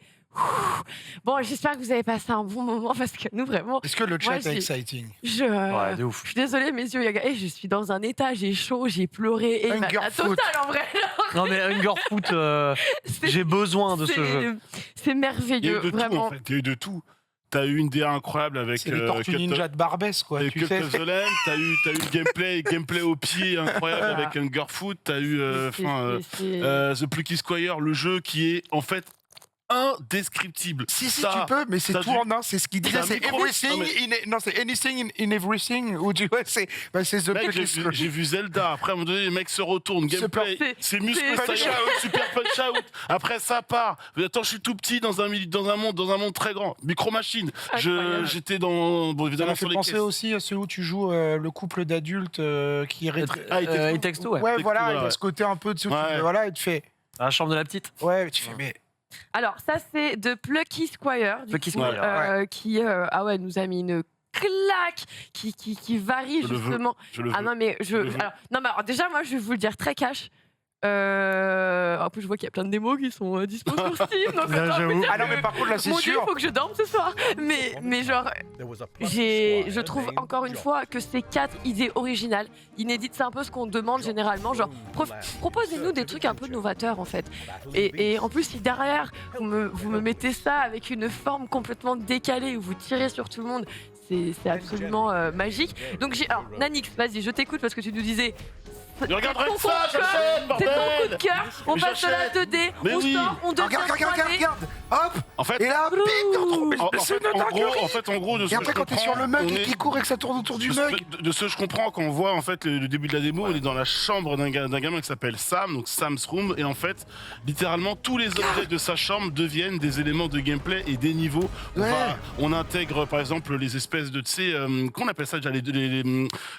Bon, j'espère que vous avez passé un bon moment parce que nous, vraiment, Est-ce que le chat Moi, est j'ai- exciting? Ouais, de ouf. je suis désolée, mes yeux, et je suis dans un état, j'ai chaud, j'ai pleuré, et la Hungerfoot. totale en vrai. Non, mais Hungerfoot, C'est- j'ai besoin de ce c'est- jeu. C'est Il y a merveilleux, eu de tout vraiment. en fait. Il y a eu de tout. T'as eu une DA incroyable avec C'est les Tortues Cut- Ninja de Barbès, quoi. avec Tu Cut sais. of the Lamb, t'as eu le gameplay au pied incroyable avec Hungerfoot, t'as eu The Plucky Squire, le jeu qui est en fait indescriptible. Si, Ça- tu peux, mais c'est t'as tout vu- en un. C'est ce qu'il disait. un C'est micro- everything Non, mais- non, c'est anything in everything. Ou tu vois, c'est The Mec, Plucky Squire. j'ai vu Zelda. Après, à un moment donné, les mecs se retournent. Gameplay, C'est- c'est muscle, c'est- punch c'est- out, super punch out. Après, ça part. Attends, je suis tout petit dans un monde très grand. Micro machine. Incroyable. J'étais dans. Bon, Ça évidemment, m'a fait sur les penser caisses. aussi à celui où tu joues le couple d'adultes qui Ah, It Takes Two, ouais. Ouais, Takes voilà, Two, il y a ouais. ce côté un peu dessus. Ouais. Voilà, il te fait. La chambre de la petite. Ouais, tu fais, mais. Alors, ça, c'est de Plucky Squire, du Plucky coup, Squire, qui nous a mis une claque qui varie Je le veux. justement. Je le Ah veux. non, mais Je le veux. alors, déjà, moi, je vais vous le dire très cash. En plus, je vois qu'il y a plein de démos qui sont dispo sur Steam. Donc, Là, attends, j'avoue. putain, Ah non, mais par contre, là, c'est mon Dieu, sûr. il faut que je dorme ce soir. Mais genre, je trouve encore une fois que c'est 4 idées originales, inédites. C'est un peu ce qu'on demande généralement. Genre, proposez-nous des trucs un peu novateurs en fait. Et en plus, si derrière vous me mettez ça avec une forme complètement décalée où vous tirez sur tout le monde, c'est absolument magique. Donc, alors, Nanix, vas-y, je t'écoute parce que tu nous disais. Je regarderai c'est ton ça, coup de cœur, j'achète, c'est ton coup bordel. de cœur. On Mais passe de la j'achète. 2D, Mais on oui. sort, on devient Regarde, 3D. Hop. En fait, Et là, bim, tu retrouves en le fait, en gros, de ce Et que après, je quand t'es comprends, sur le mug on et est- qu'il court et que ça tourne autour du mug. de ce que je comprends, quand on voit en fait le début de la démo, on est dans la chambre d'un gamin qui s'appelle Sam, donc Sam's Room, et en fait, littéralement, tous les objets de sa chambre deviennent des éléments de gameplay et des niveaux. Ouais. On intègre par exemple les espèces de, tu sais, qu'on appelle ça déjà,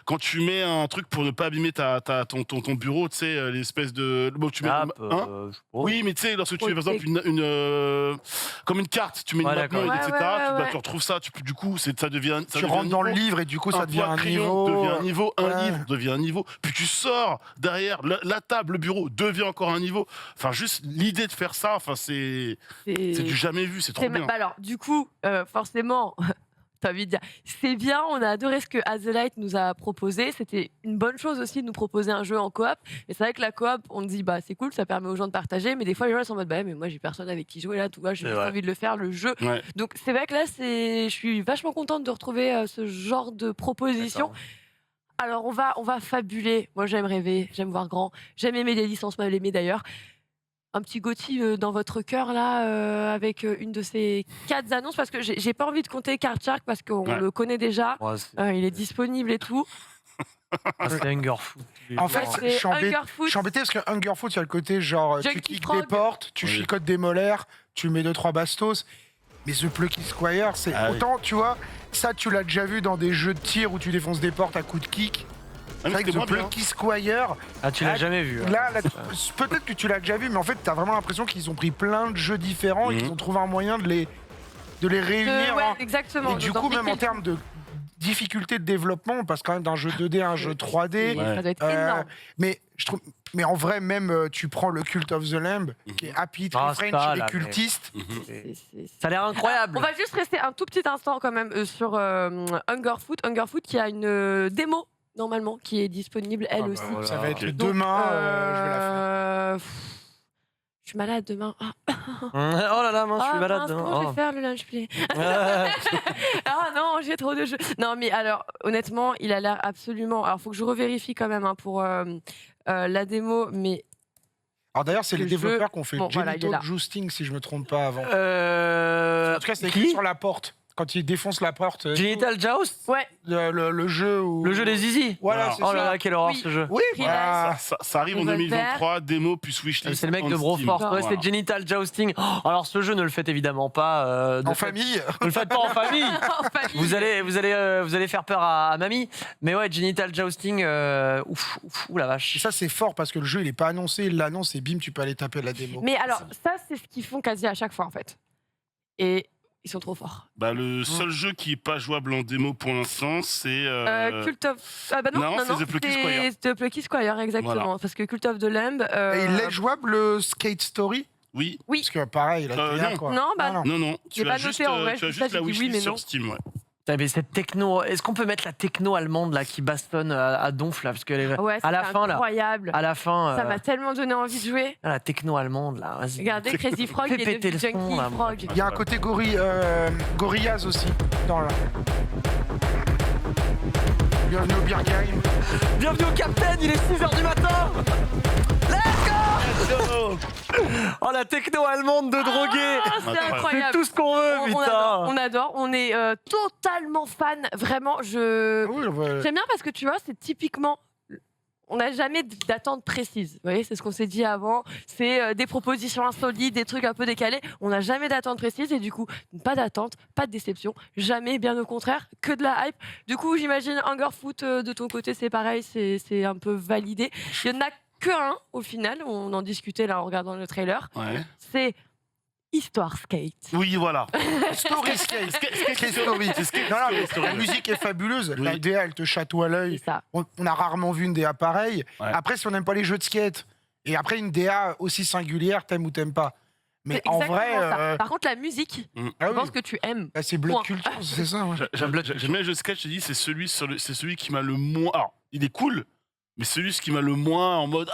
quand tu mets un truc pour ne pas abîmer ton bureau, tu sais, les espèces de. Bon, tu mets. App, Hein je sais pas. Oui, mais tu sais, lorsque tu Oui, mets par exemple comme une carte, tu mets Ouais, une map d'accord. mode, Ouais, etc. ouais, ouais. Tu retrouves ça, du coup, ça devient. Tu rentres dans le livre et du coup, ça devient un niveau. Devient un niveau, un Ouais. livre devient un niveau. Puis tu sors derrière la table, le bureau devient encore un niveau. Enfin, juste l'idée de faire ça, enfin, c'est du jamais vu, c'est trop bien. Bah alors, du coup, forcément, t'as envie de dire, c'est bien, on a adoré ce que Azelight nous a proposé. C'était une bonne chose aussi de nous proposer un jeu en coop. Et c'est vrai que la coop, on dit, bah c'est cool, ça permet aux gens de partager. Mais des fois, les gens ils sont en mode, bah mais moi j'ai personne avec qui jouer là, tout, j'ai C'est juste vrai. envie de le faire, le jeu. Ouais. Donc c'est vrai que là, je suis vachement contente de retrouver ce genre de proposition. Alors on va fabuler. Moi j'aime rêver, j'aime voir grand, j'aime aimer les licences mal aimées d'ailleurs. Un petit Gotti dans votre cœur là avec une de ces 4 annonces parce que j'ai pas envie de compter Card Shark parce qu'on Ouais. le connaît déjà, Ouais, il est disponible et tout. c'est Hungerfoot. En fait, Ouais, je suis embêté- Hungerfoot. je suis embêté parce que Hungerfoot, il y a le côté genre, tu Junkie kicks Frog. des portes, tu Oui. chicotes des molaires, tu mets 2-3 bastos. Mais The Plucky Squire, c'est Ah oui. autant, tu vois, ça tu l'as déjà vu dans des jeux de tir où tu défonces des portes à coups de kick. Ah, C'est mais vrai que c'était The moins bien. Plucky Squire, Ah, tu l'as Ah, jamais vu. hein. là, peut-être que tu l'as déjà vu, mais en fait, t'as vraiment l'impression qu'ils ont pris plein de jeux différents et Mhm. qu'ils ont trouvé un moyen de les réunir. Ouais, hein. exactement. Et du D'en coup, même piquer en le termes de difficulté de développement, on passe quand même d'un jeu 2D à un jeu 3D. coup. Ça doit être Euh, énorme. mais je trouve, mais en vrai, même tu prends le Cult of the Lamb, qui est Happy Ah, Tree ça, French et les là, mais- cultistes. Ça a l'air incroyable. On va juste rester un tout petit instant quand même sur Hungerfoot. Hungerfoot qui a une démo normalement qui est disponible elle Ah bah, aussi. voilà. ça va être Ok. demain, je vais la faire. Je suis malade demain. Ah, Oh là là, mince, je suis malade. mince, comment je Oh. vais faire le lunch play Ouais. Ah non, j'ai trop de jeux. Non, mais alors, honnêtement, il a l'air absolument. Alors, faut que je revérifie quand même pour la démo, mais Alors d'ailleurs, c'est Le les jeu- développeurs qui ont fait Bon, voilà, il est Genital là. Jousting, si je me trompe pas avant. En En tout cas, c'est écrit sur la porte. Quand ils défoncent la porte, Genital Joust ouais. le jeu où... Le jeu des zizi. Voilà, c'est Oh là ça. là, quelle horreur Oui. ce jeu. Oui, Pris voilà. Ça arrive en Revolver. 2023, démo plus wishlist. C'est le mec on de Steam. Broforce. Ouais, Voilà. c'est Genital Jousting. Oh, alors ce jeu, ne le faites évidemment pas. En famille. Ne le faites pas en famille. En famille. Vous allez faire peur à mamie. Mais ouais, Genital Jousting, ouf, la vache. Et ça, c'est fort parce que le jeu, il est pas annoncé, il l'annonce et bim, tu peux aller taper la démo. Mais alors, ça, c'est ce qu'ils font quasi à chaque fois en fait. Et ils sont trop forts. Bah, le seul jeu qui est pas jouable en démo pour l'instant, c'est. Cult of. Ah bah non, non, non, c'est The Plucky Squire. c'est The Plucky Squire, exactement. Voilà. Parce que Cult of the Lamb. Et il est jouable, le Skate Story Oui. Oui. Parce que pareil, la DA, non. quoi. Non, bah, non. Non, non. J'ai pas noté en vrai, tu as ça, juste la j'ai dit oui, wishlist mais non. sur Steam, ouais. Putain, mais cette techno, est-ce qu'on peut mettre la techno allemande là qui bastonne à donf là parce que Ouais, à la c'est fin là, incroyable. à la fin, Ça m'a tellement donné envie de jouer. la techno allemande là, vas-y. Regardez, Crazy Frog, Fais il est péter devenu le son, Junkie là, moi. Frog. Il y a un côté Gorillaz aussi dans la. Bienvenue au Birgheim. Bienvenue au Captain, il est 6h du matin. Let's go. Oh la techno allemande de drogué. Ah, c'est Incroyable. incroyable. C'est tout ce qu'on veut, putain. On adore, on est totalement fan. Vraiment, Oui, ouais. j'aime bien parce que tu vois, c'est typiquement. On n'a jamais d'attente précise. Vous voyez, c'est ce qu'on s'est dit avant. C'est des propositions insolites, des trucs un peu décalés. On n'a jamais d'attente précise et du coup, pas d'attente, pas de déception. Jamais, bien au contraire, que de la hype. Du coup, j'imagine Hungerfoot de ton côté, c'est pareil, c'est un peu validé. Il n'y en a que un au final. On en discutait là en regardant le trailer. Ouais. C'est Histoire Skate. Oui, voilà. Story Skate. Skate Story. C'est Skate Non, non, mais Story. la musique est fabuleuse. Oui. La DA, elle te chatoie à C'est l'œil. ça. On a rarement vu une DA pareille. Ouais. Après, si on n'aime pas les jeux de skate, et après une DA aussi singulière, t'aimes ou t'aimes pas. Mais C'est en exactement vrai, ça. Par contre, la musique, ah je oui, pense que tu aimes. bah, c'est Blood Point. Culture, c'est ça. ouais. J'aime bien le jeu de sketch, je te dis, c'est celui qui m'a le moins. Alors, il est cool, mais celui qui m'a le moins en mode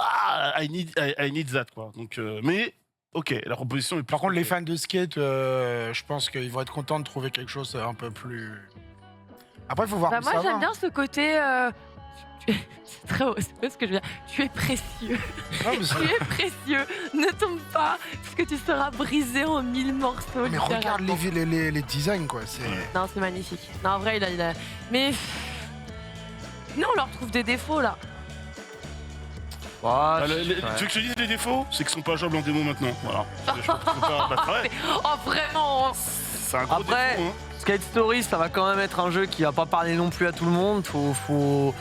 I need that, quoi. Donc, mais, ok, la proposition est plus. Par contre, les fans de skate, je pense qu'ils vont être contents de trouver quelque chose un peu plus. Après, il faut voir Bah, où moi, ça j'aime va. bien ce côté. C'est très haut, c'est pas ce que je veux dire. Tu es précieux. Non, mais c'est- Tu es précieux. Ne tombe pas, parce que tu seras brisé en 1000 morceaux. mais regarde littéralement. les designs, quoi. C'est... Non, c'est magnifique. Non, en vrai, il a. Mais. Non, on leur trouve des défauts là. Ah, tu veux que je te dise les défauts? C'est qu'ils sont pas jouables en démo maintenant. Voilà. Je trouve pas. Bah, c'est vrai. Oh, vraiment. C'est un gros Après, défaut. Hein. Skate Story, ça va quand même être un jeu qui va pas parler non plus à tout le monde. Faut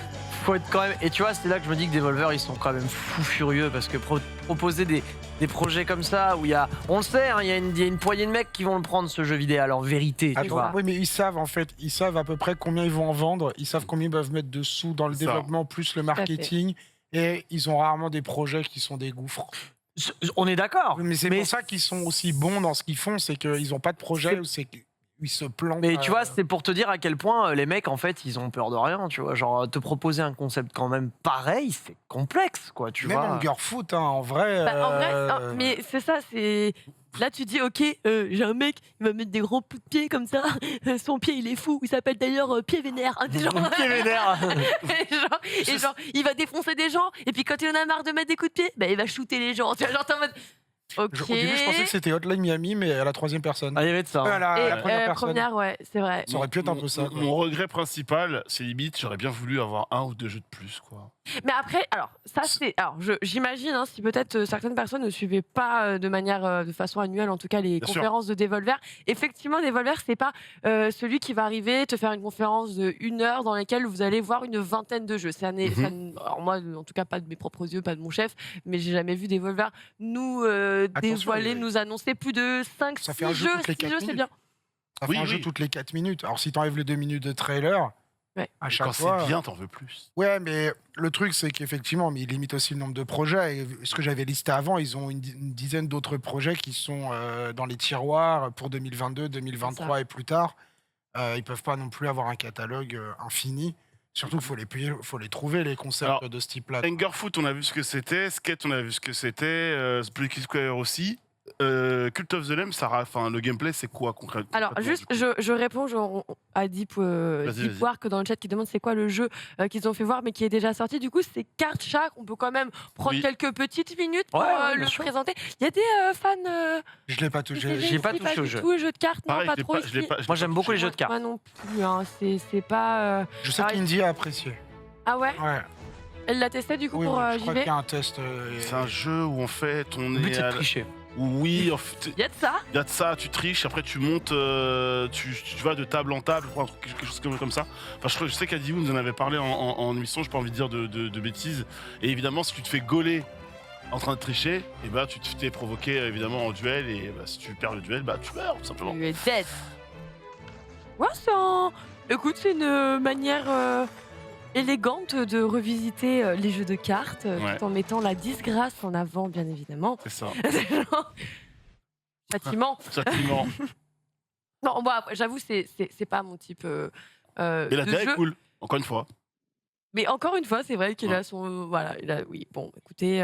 être quand même. Et tu vois, c'est là que je me dis que Devolver, ils sont quand même fous furieux parce que proposer des projets comme ça où il y a, on le sait, hein, il y a une poignée de mecs qui vont le prendre ce jeu vidéo. Alors vérité, tu Attends, vois. oui, mais ils savent en fait, ils savent à peu près combien ils vont en vendre, ils savent combien ils peuvent mettre de sous dans le Ça. développement plus le marketing, et ils ont rarement des projets qui sont des gouffres. On est d'accord. Mais c'est pour ça qu'ils sont aussi bons dans ce qu'ils font, c'est qu'ils n'ont pas de projet où c'est il se plante. Mais tu vois, c'est pour te dire à quel point les mecs, en fait, ils ont peur de rien, tu vois. Genre, te proposer un concept quand même pareil, c'est complexe, quoi, tu même vois. Hungerfoot, hein, en vrai. Bah, en vrai, mais c'est ça, c'est. Là, tu dis, ok, j'ai un mec, il va mettre des grands coups de pied comme ça. Son pied, il est fou. Il s'appelle d'ailleurs Pied Vénère. Pied Vénère. et genre, il va défoncer des gens. Et puis quand il en a marre de mettre des coups de pied, bah, il va shooter les gens. Tu vois, genre, t'es en mode. Ok. Au début, je pensais que c'était Hotline Miami, mais à la troisième personne. Ah, il y avait de ça. À la Et, première personne. première, ouais, c'est vrai. Ça aurait pu être un peu ça. quoi. Mon regret principal, c'est limite, j'aurais bien voulu avoir 1 ou 2 jeux de plus, quoi. Mais après, alors, ça c'est. Alors, j'imagine, hein, si peut-être certaines personnes ne suivaient pas de manière, de façon annuelle, en tout cas, les Bien sûr. conférences de Devolver. Effectivement, Devolver, c'est pas celui qui va arriver, te faire une conférence de 1 heure dans laquelle vous allez voir une vingtaine de jeux. Alors, moi, en tout cas, pas de mes propres yeux, pas de mon chef, mais j'ai jamais vu Devolver nous dévoiler, nous annoncer plus de 5 Ça fait un 6 jeu jeux. toutes les 6 4 jeux, c'est minutes. bien. Ça Oui, fait un jeu oui. toutes les 4 minutes. Alors, si t'enlèves les 2 minutes de trailer, Ouais. à chaque Quand fois. c'est bien, t'en veux plus. Ouais, mais le truc, c'est qu'effectivement, mais ils limitent aussi le nombre de projets. Et ce que j'avais listé avant, ils ont une dizaine d'autres projets qui sont dans les tiroirs pour 2022, 2023 et plus tard. Ils peuvent pas non plus avoir un catalogue infini. Surtout qu'il faut les trouver, les concepts Alors, de ce type-là. Hungerfoot, on a vu ce que c'était. Skate, on a vu ce que c'était. Spooky Square aussi. Cult of the Lamb, le gameplay, c'est quoi concrètement? Alors, juste, je réponds à Deep vas-y. Work dans le chat qui demande c'est quoi le jeu qu'ils ont fait voir mais qui est déjà sorti. Du coup, c'est Card Shark. On peut quand même prendre Oui. quelques petites minutes pour Ouais, bien le sûr. présenter. Il y a des fans. Je l'ai pas touché. J'ai pas qui touché pas au du jeu. tout aux jeux de cartes, Pareil, non, pas je l'ai trop pas- je l'ai ici. pas- je l'ai Moi, pas j'aime beaucoup les touché. jeux de cartes. Moi non plus, hein, c'est pas. Je sais Ah, qu'Indy a apprécié. Ah ouais. Ouais. Elle l'a testé du coup Oui, pour oui, je crois JV. qu'il y a un test. C'est un jeu où en fait on Le but, est c'est à de la- tricher. Oui, en fait, Il y a de ça. il y a de ça, tu triches, après tu montes, tu vas de table en table, quelque chose comme ça. Enfin, je sais qu'Adi vous nous en avait parlé en émission, j'ai pas envie de dire de bêtises. Et évidemment, si tu te fais gauler en train de tricher, et bah, tu t'es provoqué évidemment en duel, et bah, si tu perds le duel, bah, tu meurs tout simplement. Tu es dead. Ouais, écoute, c'est une manière élégante de revisiter les jeux de cartes Ouais. tout en mettant la disgrâce en avant, bien évidemment. C'est ça. Châtiment. Châtiment. Non, bon, après, j'avoue, c'est pas mon type Et la de DA est jeu. cool, encore une fois. Mais encore une fois, c'est vrai qu'il Ouais. a son. Voilà, oui, bon, écoutez.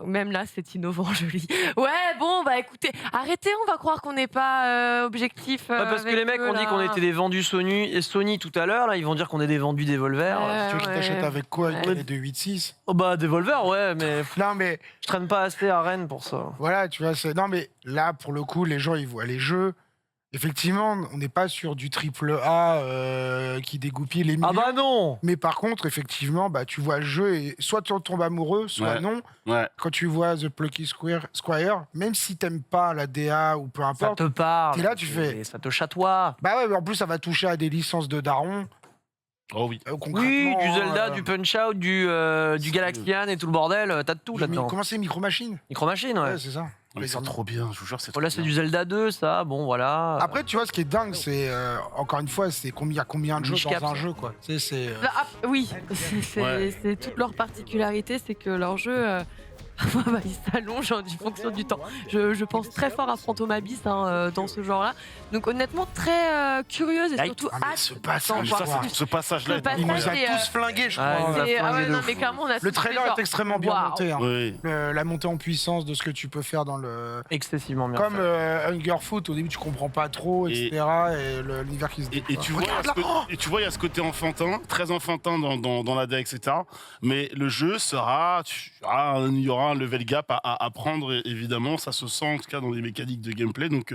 Même là, c'est innovant, joli. Ouais, bon, bah écoutez, arrêtez, on va croire qu'on n'est pas objectif. Ouais, parce que avec les mecs eux, ont dit là. qu'on était des vendus Sony tout à l'heure, là ils vont dire qu'on est des vendus Devolver. Tu veux qu'ils t'achètent avec quoi? Ouais. Avec les 286? Oh bah Devolver, ouais, mais Non, mais je traîne pas assez à Rennes pour ça. voilà, tu vois. Non, mais là, pour le coup, les gens, ils voient les jeux. Effectivement, on n'est pas sur du triple A qui dégoupille les millions. Ah bah non. Mais par contre, effectivement, bah, tu vois le jeu et soit tu en tombes amoureux, soit Ouais. non. Ouais. Quand tu vois The Plucky Squire, même si t'aimes pas la DA ou peu Ça importe, te parle. t'es là, tu et fais. ça te chatoie. Bah ouais, mais en plus, ça va toucher à des licences de daron. Oh oui. Oui, Concrètement, du Zelda, hein, du Punch-Out, du Galaxian et tout le bordel, t'as de tout là-dedans. Comment c'est Micro Machine? Micro Machine, ouais. Ouais, c'est ça. Mais c'est trop bien, je vous jure, c'est Oh, trop là, c'est bien. du Zelda 2, ça, bon, voilà. Après, tu vois, ce qui est dingue, c'est encore une fois, c'est combien de jeux Niche dans cap, un ça. jeu, quoi. Tu sais, c'est. Bah, oui, Ouais. c'est toute leur particularité, c'est que leur jeu, parfois, bah, il s'allonge en fonction du temps. Je pense très fort à Phantom Abyss dans ce genre-là. Donc honnêtement, très curieuse et Yikes. surtout Ah, mais hâte ce d'en passage, voir Ça, plus. ce passage-là Ce est passage, Il nous a incroyable. c'est, tous flingués, je Ouais, crois. il nous a Ah ouais, flingué de non, fou. mais clairement, on a Le tous trailer fait est extrêmement bien waouh. monté. Hein. Oui. La montée en puissance de ce que tu peux faire dans le. Excessivement bien Comme fait. Hungerfoot, au début tu comprends pas trop, Et- etc. Et l'univers qui se Et déploie. tu vois, Regarde là, oh et tu vois, il y a ce côté enfantin, très enfantin dans la DA, etc. Mais le jeu sera, il y aura un level gap à prendre, évidemment. Ça se sent en tout cas dans les mécaniques de gameplay. Donc,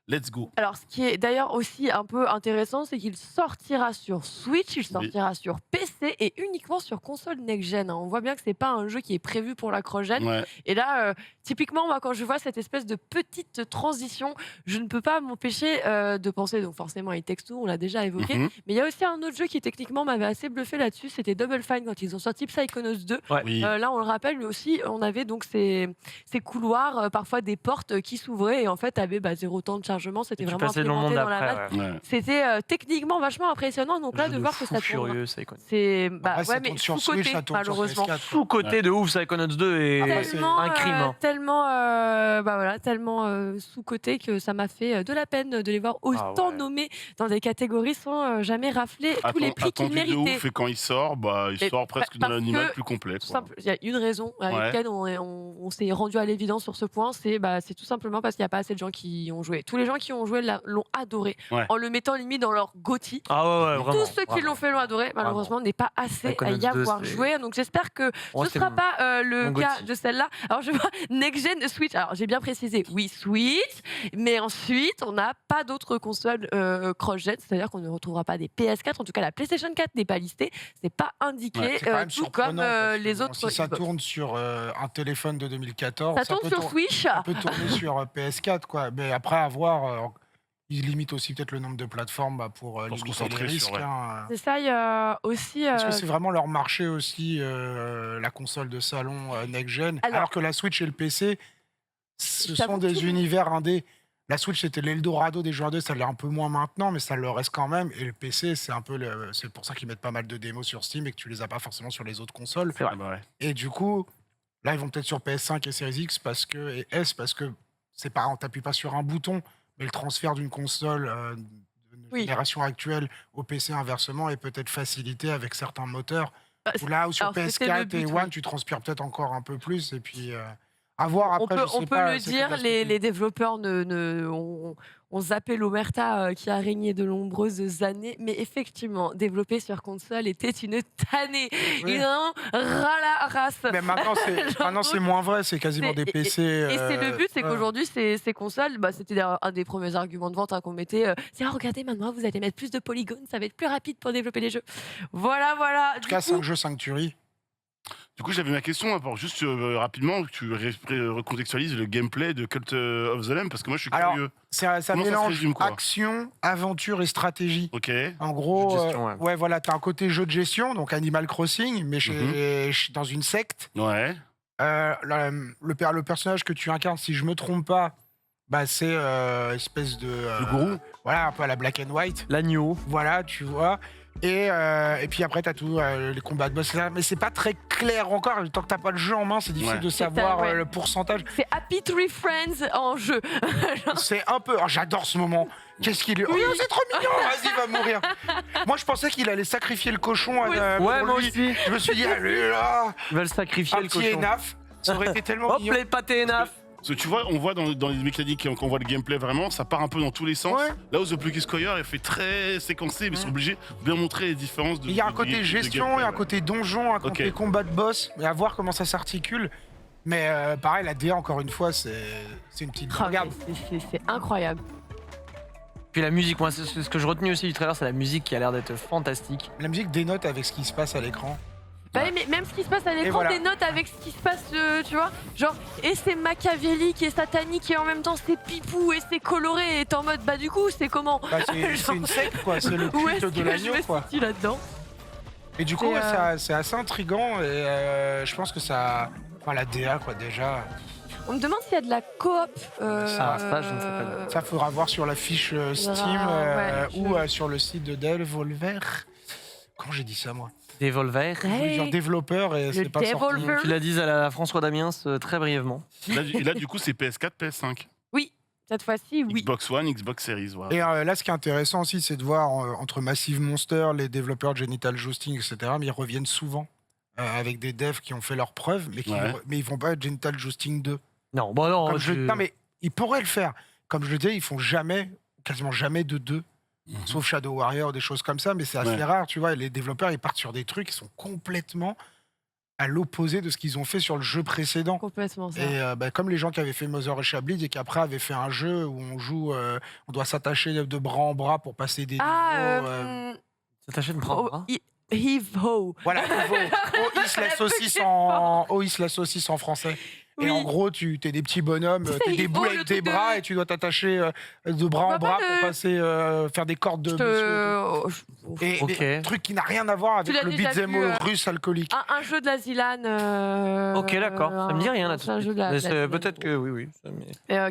let's go. Alors, ce qui est d'ailleurs aussi un peu intéressant, c'est qu'il sortira sur Switch, il sortira sur PC et uniquement sur console next-gen. On voit bien que c'est pas un jeu qui est prévu pour la cross-gen. Ouais. Et là, typiquement, moi, quand je vois cette espèce de petite transition, je ne peux pas m'empêcher de penser, donc forcément, It Takes Two, on l'a déjà évoqué, Mhm. mais il y a aussi un autre jeu qui, techniquement, m'avait assez bluffé là-dessus, c'était Double Fine, quand ils ont sorti Psychonauts 2. Oui. Là, on le rappelle, mais aussi, on avait donc ces couloirs, parfois des portes qui s'ouvraient, et en fait, avait zéro temps de chargement chargement, c'était Et tu vraiment passais dans le monde implémenté dans la d'après. map. Ouais. C'était techniquement vachement impressionnant. Donc là, Jeu de de voir que fou ça tourne. furieux, Psychonauts. C'est Après, ça mais tourne sur sous-côté, Switch, ça tourne sur malheureusement. PS4. Sous-côté de ouf, Psychonauts 2 est Après, c'est Tellement, un crime. hein. tellement sous-côté que ça m'a fait de la peine de les voir autant ouais. nommés dans des catégories sans jamais rafler tous les prix qu'ils Attendu de méritaient. ouf, et quand il sort, il Mais sort presque dans parce l'animal que, plus complet. Tout quoi. simple, il y a une raison avec Ouais. laquelle on s'est rendu à l'évidence sur ce point, c'est tout simplement parce qu'il n'y a pas assez de gens qui y ont joué. Tous les gens qui ont joué l'ont adoré, Ouais. en le mettant limite dans leur GOTY. Ah ouais, vraiment. Tous ceux qui vraiment. l'ont fait l'ont adoré, malheureusement, on n'est pas assez à Psychonauts y 2, avoir c'est- joué. Donc j'espère que Ouais, ce c'est ne sera mon- pas le mon cas Gotti. de celle-là. Alors je vois Next Gen Switch. Alors j'ai bien précisé, oui, Switch, mais ensuite on n'a pas d'autres consoles cross-gen, c'est-à-dire qu'on ne retrouvera pas des PS4. En tout cas, la PlayStation 4 n'est pas listée, c'est pas indiqué, Ouais, c'est quand même tout comme surprenant, parce que les bon, autres. Si ça Xbox. tourne sur un téléphone de 2014, Ça tourne peut sur tour- Switch. ça peut tourner sur PS4, quoi. Mais après, à voir, ils limitent aussi peut-être le nombre de plateformes pour se limiter les concentrer sur, risques. ouais. hein. C'est ça, il y a aussi. Est-ce que c'est vraiment leur marché aussi, la console de salon next-gen alors que la Switch et le PC, ce Ça sont vaut des tout. univers indés. La Switch, c'était l'Eldorado des joueurs 2, ça l'est un peu moins maintenant, mais ça le reste quand même. Et le PC, c'est un peu c'est pour ça qu'ils mettent pas mal de démos sur Steam et que tu les as pas forcément sur les autres consoles. C'est vrai. Ah bah ouais. Et du coup, là, ils vont peut-être sur PS5 et Series X et S parce que c'est pas, on t'appuie pas sur un bouton, mais le transfert d'une console de Oui. génération actuelle au PC inversement est peut-être facilité avec certains moteurs. Bah, Ou là, ou sur alors, c'était PS4 le but, et oui. One, tu transpires peut-être encore un peu plus. Et puis, à voir après. je sais On peut pas, le c'est dire, que la les développeurs ont zappé l'omerta qui a régné de nombreuses années, mais effectivement, développer sur console était une tannée. Oui. Ils en ont ras la race. Mais maintenant, c'est moins vrai, c'est quasiment des PC. Et c'est le but, c'est ouais. qu'aujourd'hui, ces consoles, c'était un des premiers arguments de vente qu'on mettait. C'est regardez, maintenant, vous allez mettre plus de polygones, ça va être plus rapide pour développer les jeux. Voilà. En tout cas, 5 jeux, 5 tueries. Du coup, j'avais ma question, pour juste rapidement, que tu recontextualises le gameplay de Cult of the Lamb, parce que moi je suis Alors, curieux. ça Comment ça se mélange résume, quoi action, aventure et stratégie. Ok. En gros, Jeu de gestion, ouais. voilà, t'as un côté jeu de gestion, donc Animal Crossing, mais dans une secte. Ouais. Le personnage que tu incarnes, si je me trompe pas, c'est espèce de Le gourou. voilà, un peu à la Black and White. L'agneau. Voilà, tu vois. Et puis après, t'as tout les combats de boss, etc. Mais c'est pas très clair encore. Tant que t'as pas le jeu en main, c'est difficile Ouais. de savoir ouais. le pourcentage. C'est Happy Tree Friends en jeu. C'est un peu. Oh, j'adore ce moment. Qu'est-ce qu'il est. Oh, c'est trop mignon. Vas-y, il va mourir. Moi, je pensais qu'il allait sacrifier le cochon. Oui. pour Ouais, moi lui. aussi. Je me suis dit, allez là, Ils veulent sacrifier un le petit cochon. Enaf. Ça aurait été tellement Hop, mignon. les pâtés Enaf. Parce que tu vois, on voit dans les mécaniques, quand on voit le gameplay vraiment, ça part un peu dans tous les sens. Ouais. Là où The Plucky Squire est fait très séquencé, mais ils sont obligés de bien montrer les différences de. Il y a un de côté de gestion, il y gameplay, a un ouais. côté donjon, un côté Ok. combat de boss, et à voir comment ça s'articule. Mais pareil, la DA, encore une fois, c'est une petite. Ah, Regarde, mais c'est incroyable. Puis la musique, moi, c'est ce que je retenais aussi du trailer, c'est la musique qui a l'air d'être fantastique. la musique dénote avec ce qui se passe à l'écran. Bah oui, mais même ce qui se passe à l'écran voilà. dénote avec ce qui se passe, tu vois. Genre, et c'est machiavélique et satanique et en même temps c'est pipou et c'est coloré et t'es en mode, bah du coup, c'est comment Bah, c'est une secte, quoi. C'est le Où est-ce culte de que je l'agneau, me quoi. situe là-dedans? Et du coup, Et, ouais, c'est assez intriguant et je pense que ça. Enfin, la DA, quoi, déjà. On me demande s'il y a de la coop. ça, je ne sais pas. Ça, faudra voir sur la fiche Steam ouais, ou sur le site de Devolver. Quand j'ai dit ça, moi Devolver. Je voulais dire développeur et c'est pas sorti. Devolver. Tu l'as dit à la François Damiens très brièvement. Là, du coup, c'est PS4, PS5. Oui, cette fois-ci, oui. Xbox One, Xbox Series. Voilà. Et là, ce qui est intéressant aussi, c'est de voir entre Massive Monster, les développeurs de Genital Jousting, etc., mais ils reviennent souvent avec des devs qui ont fait leurs preuves, mais ils vont pas à Genital Jousting 2. Non, bon non. Non, mais ils pourraient le faire. Comme je le disais, ils font quasiment jamais de 2. Sauf Shadow Warrior, des choses comme ça, mais c'est assez rare, tu vois. Et les développeurs, ils partent sur des trucs qui sont complètement à l'opposé de ce qu'ils ont fait sur le jeu précédent. Complètement ça. Et comme les gens qui avaient fait Mother et Chablis et qui après avaient fait un jeu où on joue, on doit s'attacher de bras en bras pour passer des niveaux. S'attacher de bras en bras. Heave Ho. Voilà, Ois la saucisse en français. Et en gros, tu t'es des petits bonhommes, Tu sais, t'es des il boules faut avec le tes truc de- bras et tu dois t'attacher de bras vois en bras pas pour passer, faire des cordes de Je monsieur. te- Et Ok. des trucs qui n'a rien à voir Tu avec l'as le déjà beat'em vu, russe alcoolique. Un jeu de la Zilan. Ok, d'accord. Ça me dit rien là tout C'est un de jeu suite. de la Mais Zilan. peut-être que oui.